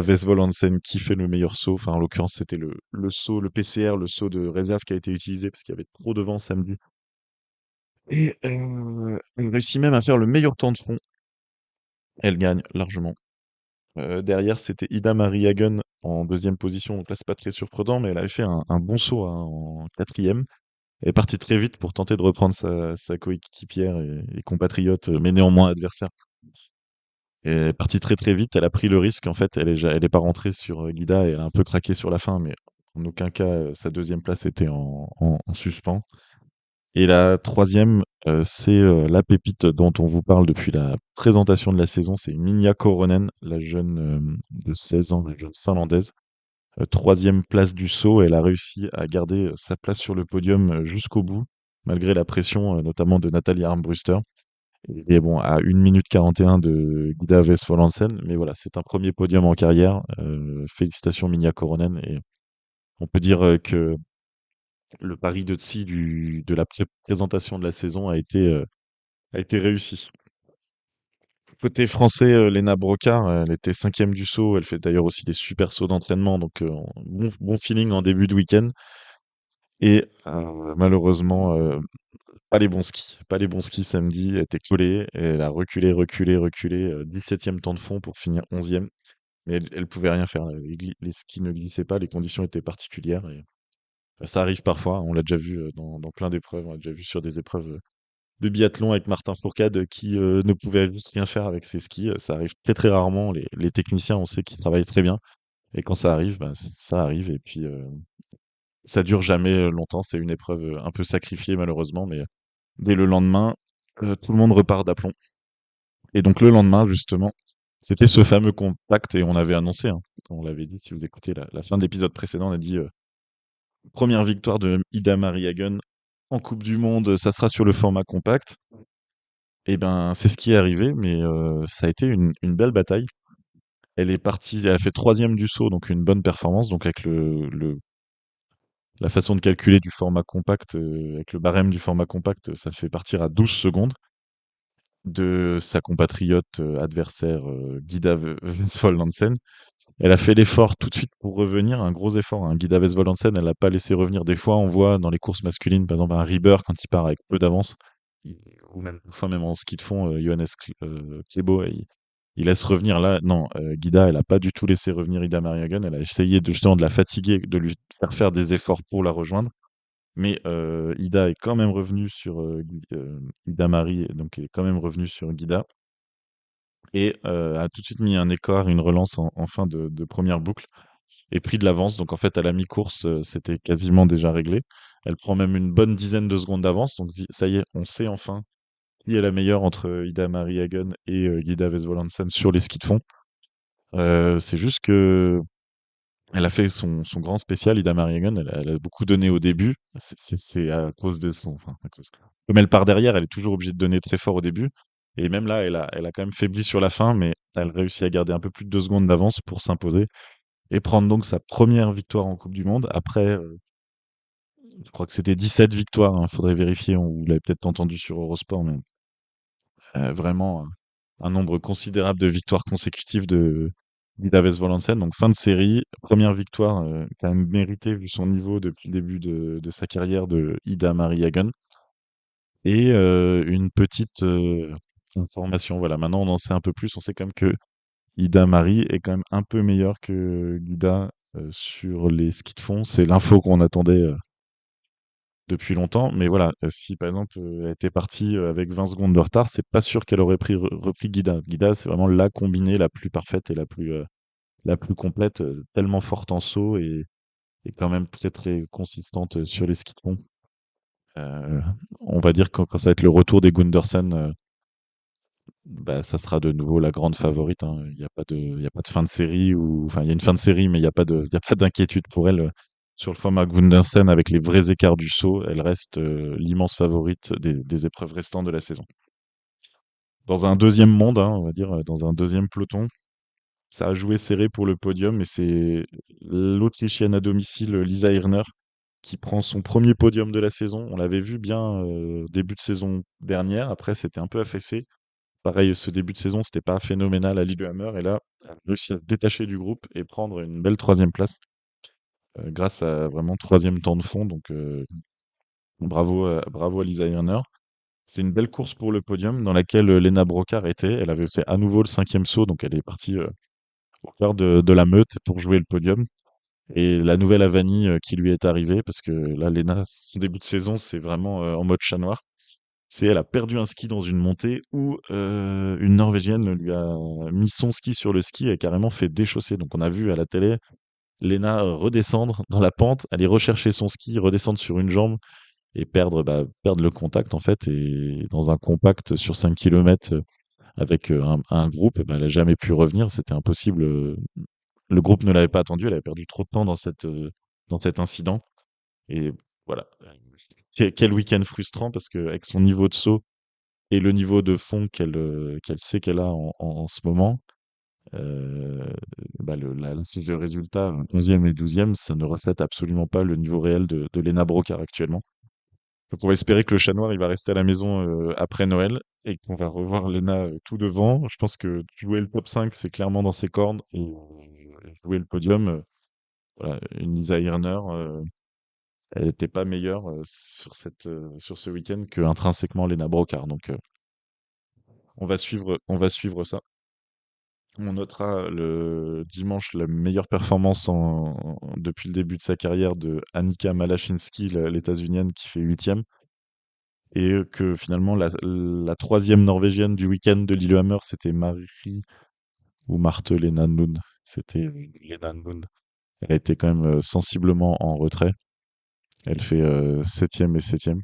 Vesvold Hansen qui fait le meilleur saut. Enfin, en l'occurrence, c'était le saut, le PCR, le saut de réserve qui a été utilisé parce qu'il y avait trop de vent samedi. Et elle réussit même à faire le meilleur temps de fond. Elle gagne largement. Derrière, c'était Ida Marie Hagen en deuxième position. Donc là, c'est pas très surprenant, mais elle avait fait un bon saut, hein, en quatrième. Elle est partie très vite pour tenter de reprendre sa coéquipière et compatriote, mais néanmoins adversaire. Et elle est partie très très vite. Elle a pris le risque. En fait, elle est pas rentrée sur Guida et elle a un peu craqué sur la fin, mais en aucun cas sa deuxième place était en suspens. Et la troisième, c'est la pépite dont on vous parle depuis la présentation de la saison. C'est Minja Koronen, la jeune de 16 ans, la jeune finlandaise. Troisième place du saut. Elle a réussi à garder sa place sur le podium jusqu'au bout, malgré la pression notamment de Nathalie Armbruster. Et bon, à 1 minute 41 de Guida Westphal-Hansen, mais voilà, c'est un premier podium en carrière. Félicitations Minja Koronen. Et on peut dire que le pari de Tsi de la présentation de la saison a été réussi. Côté français, Lena Brocard, elle était cinquième du saut. Elle fait d'ailleurs aussi des super sauts d'entraînement, donc bon feeling en début de week-end. Et malheureusement, pas les bons skis. Pas les bons skis samedi. Elle était collée. Et elle a reculé, reculé, reculé. 17e temps de fond pour finir 11e. Mais elle pouvait rien faire. Les skis ne glissaient pas. Les conditions étaient particulières. Et ça arrive parfois. On l'a déjà vu dans plein d'épreuves. On l'a déjà vu sur des épreuves de biathlon avec Martin Fourcade qui ne pouvait juste rien faire avec ses skis. Ça arrive très très rarement. Les techniciens, on sait qu'ils travaillent très bien. Et quand ça arrive, bah, ça arrive. Et puis, ça dure jamais longtemps. C'est une épreuve un peu sacrifiée malheureusement. Mais dès le lendemain, tout le monde repart d'aplomb. Et donc le lendemain, justement, c'était ce fameux contact. Et on avait annoncé, hein, on l'avait dit, si vous écoutez la fin de l'épisode précédent, on a dit première victoire de Ida Marie Hagen en Coupe du Monde, ça sera sur le format compact. Et ben, c'est ce qui est arrivé, mais ça a été une belle bataille. Elle est partie, elle a fait troisième du saut, donc une bonne performance. Donc avec la façon de calculer du format compact, avec le barème du format compact, ça fait partir à 12 secondes de sa compatriote adversaire Guida Westphal-Hansen. Elle a fait l'effort tout de suite pour revenir, un gros effort, hein. Guida Westphal-Hansen, elle l'a pas laissé revenir. Des fois, on voit dans les courses masculines, par exemple, un Rieber, quand il part avec peu d'avance, ou même, parfois même en ski de fond, Johannes Klébo, il laisse revenir là. Non, Guida, elle a pas du tout laissé revenir Ida Mariagen. Elle a essayé justement de la fatiguer, de lui faire des efforts pour la rejoindre. Mais Ida est quand même revenue sur Ida Marie, donc est quand même revenue sur Guida et a tout de suite mis un écart, une relance en fin de première boucle et pris de l'avance. Donc en fait, à la mi-course, c'était quasiment déjà réglé. Elle prend même une bonne dizaine de secondes d'avance. Donc ça y est, on sait enfin qui est la meilleure entre Ida Marie Hagen et Guida Westphal-Hansen sur les skis de fond. C'est juste que elle a fait son grand spécial, Ida Marie Hagen. Elle a beaucoup donné au début. C'est à cause de son, enfin, à cause. Comme elle part derrière, elle est toujours obligée de donner très fort au début. Et même là, elle a quand même faibli sur la fin, mais elle réussit à garder un peu plus de 2 secondes d'avance pour s'imposer et prendre donc sa première victoire en Coupe du Monde après, je crois que c'était 17 victoires, hein, faudrait vérifier, vous l'avez peut-être entendu sur Eurosport, mais vraiment un nombre considérable de victoires consécutives de Ida Westphal-Hansen. Donc fin de série, première victoire quand même méritée vu son niveau depuis le début de sa carrière de Ida Marie Hagen. Et une petite information, voilà, maintenant on en sait un peu plus, on sait quand même que Ida Marie est quand même un peu meilleure que Guida sur les skis de fond. C'est l'info qu'on attendait depuis longtemps. Mais voilà, si par exemple elle était partie avec 20 secondes de retard, c'est pas sûr qu'elle aurait repris Guida. Guida, c'est vraiment la combinée la plus parfaite et la plus complète, tellement forte en saut et quand même très très consistante sur les skis de fond. Euh, on va dire que quand ça va être le retour des Gundersen, bah, ça sera de nouveau la grande favorite, hein. Il y a pas de fin de série ou, enfin, il y a une fin de série, mais il y a pas d'inquiétude pour elle. Sur le format Gundersen, avec les vrais écarts du saut, elle reste l'immense favorite des épreuves restantes de la saison. Dans un deuxième monde, hein, on va dire, dans un deuxième peloton, ça a joué serré pour le podium, mais c'est l'Autrichienne à domicile, Lisa Hirner, qui prend son premier podium de la saison. On l'avait vu bien début de saison dernière. Après, c'était un peu affaissé. Pareil, ce début de saison, c'était pas phénoménal à Lillehammer. Et là, elle a réussi à se détacher du groupe et prendre une belle troisième place grâce à vraiment troisième temps de fond. Donc, bravo à Lisa Hirner. C'est une belle course pour le podium dans laquelle Lena Brocard était. Elle avait fait à nouveau le cinquième saut, donc elle est partie au cœur de la meute pour jouer le podium. Et la nouvelle Avani qui lui est arrivée, parce que là, Lena, son début de saison, c'est vraiment en mode chat noir. Elle a perdu un ski dans une montée où une Norvégienne lui a mis son ski sur le ski et a carrément fait déchausser. Donc on a vu à la télé Lena redescendre dans la pente, aller rechercher son ski, redescendre sur une jambe et perdre le contact en fait. Et dans un compact sur 5 km avec un groupe, elle n'a jamais pu revenir. C'était impossible. Le groupe ne l'avait pas attendu. Elle avait perdu trop de temps dans cet incident. Et voilà. Quel week-end frustrant parce qu'avec son niveau de saut et le niveau de fond qu'elle sait qu'elle a en ce moment, euh, la fiche de résultats 11e et 12e, ça ne reflète absolument pas le niveau réel de Lena Brocard actuellement. Donc on va espérer que le chat noir il va rester à la maison après Noël et qu'on va revoir Lena tout devant. Je pense que jouer le top 5, c'est clairement dans ses cordes et jouer le podium, voilà, une Lisa Hirner, elle n'était pas meilleure sur ce week-end que intrinsèquement Lena Brocard. Donc on va suivre ça. On notera le dimanche la meilleure performance depuis le début de sa carrière de Annika Malachinsky, l'états-unienne, qui fait 8e. Et que finalement, la troisième norvégienne du week-end de Lillehammer, c'était Marie ou Marte Lena Lund. C'était Lena Lund. Elle a été quand même sensiblement en retrait. Elle fait 7e et 7e.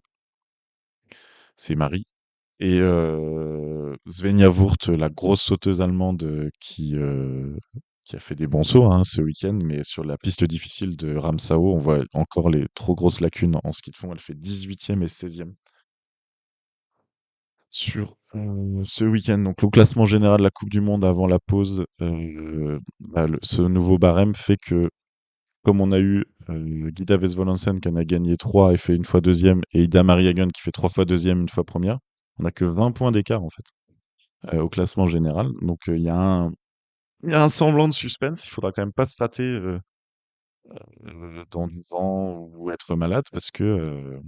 C'est Marie. Et Svenja Wurth, la grosse sauteuse allemande qui a fait des bons sauts hein, ce week-end, mais sur la piste difficile de Ramsau, on voit encore les trop grosses lacunes en ski de fond. Elle fait 18e et 16e sur ce week-end. Donc le classement général de la Coupe du Monde avant la pause, ce nouveau barème fait que comme on a eu Gida Vesvolansen qui en a gagné 3 et fait une fois deuxième, et Ida Marie Hagen qui fait 3 fois deuxième, une fois première, on n'a que 20 points d'écart en fait au classement général. Donc il y a un semblant de suspense. Il faudra quand même pas se rater dans 10 ans ou être malade parce que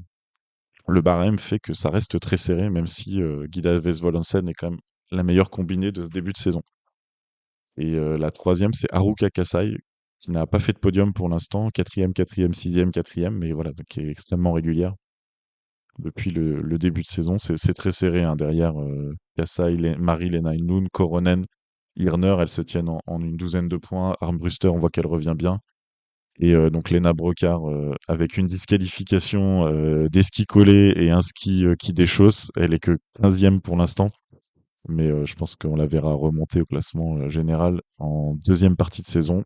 le barème fait que ça reste très serré, même si Gida Vesvolansen est quand même la meilleure combinée de ce début de saison. Et la troisième, c'est Haruka Kasai, qui n'a pas fait de podium pour l'instant, quatrième, quatrième, sixième, quatrième, mais voilà, donc qui est extrêmement régulière depuis le début de saison. C'est très serré hein, derrière Kasai, Marie-Lena Noon, Koronen, Hirner, elles se tiennent en une douzaine de points. Armbruster, on voit qu'elle revient bien. Et donc Lena Brocard, avec une disqualification, des skis collés et un ski qui déchausse, elle est que 15e pour l'instant. Mais je pense qu'on la verra remonter au classement général en deuxième partie de saison.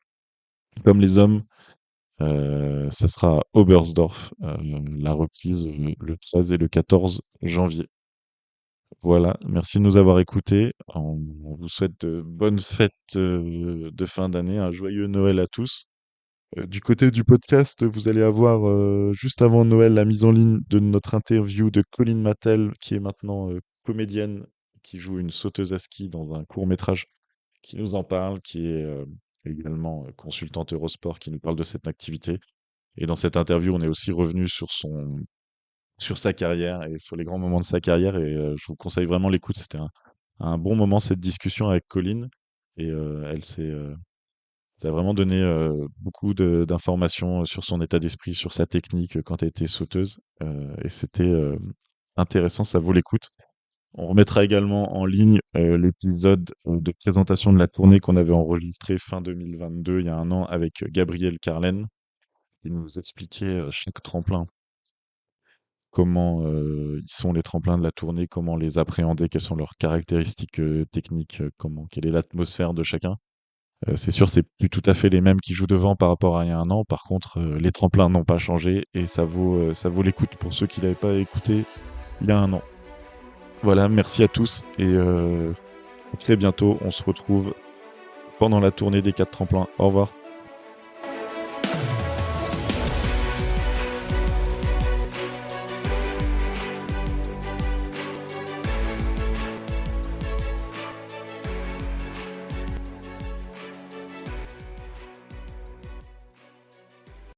Comme les hommes, ça sera à Oberstdorf, la reprise le 13 et le 14 janvier. Voilà, merci de nous avoir écoutés. On vous souhaite de bonnes fêtes de fin d'année, un joyeux Noël à tous. Du côté du podcast, vous allez avoir juste avant Noël la mise en ligne de notre interview de Colline Mattel, qui est maintenant comédienne, qui joue une sauteuse à ski dans un court-métrage, qui nous en parle, qui est également consultante Eurosport, qui nous parle de cette activité. Et dans cette interview, on est aussi revenu sur sa carrière et sur les grands moments de sa carrière. Et je vous conseille vraiment l'écoute. C'était un bon moment, cette discussion avec Colline. Et ça a vraiment donné beaucoup d'informations sur son état d'esprit, sur sa technique quand elle était sauteuse. Et c'était intéressant, ça vaut l'écoute. On remettra également en ligne l'épisode de présentation de la tournée qu'on avait enregistré fin 2022, il y a un an, avec Gabriel Carlen, qui nous expliquait chaque tremplin, comment ils sont les tremplins de la tournée, comment les appréhender, quelles sont leurs caractéristiques techniques, quelle est l'atmosphère de chacun. C'est sûr, c'est plus tout à fait les mêmes qui jouent devant par rapport à il y a un an. Par contre, les tremplins n'ont pas changé et ça vaut l'écoute pour ceux qui l'avaient pas écouté il y a un an. Voilà, merci à tous et à très bientôt. On se retrouve pendant la tournée des 4 tremplins. Au revoir.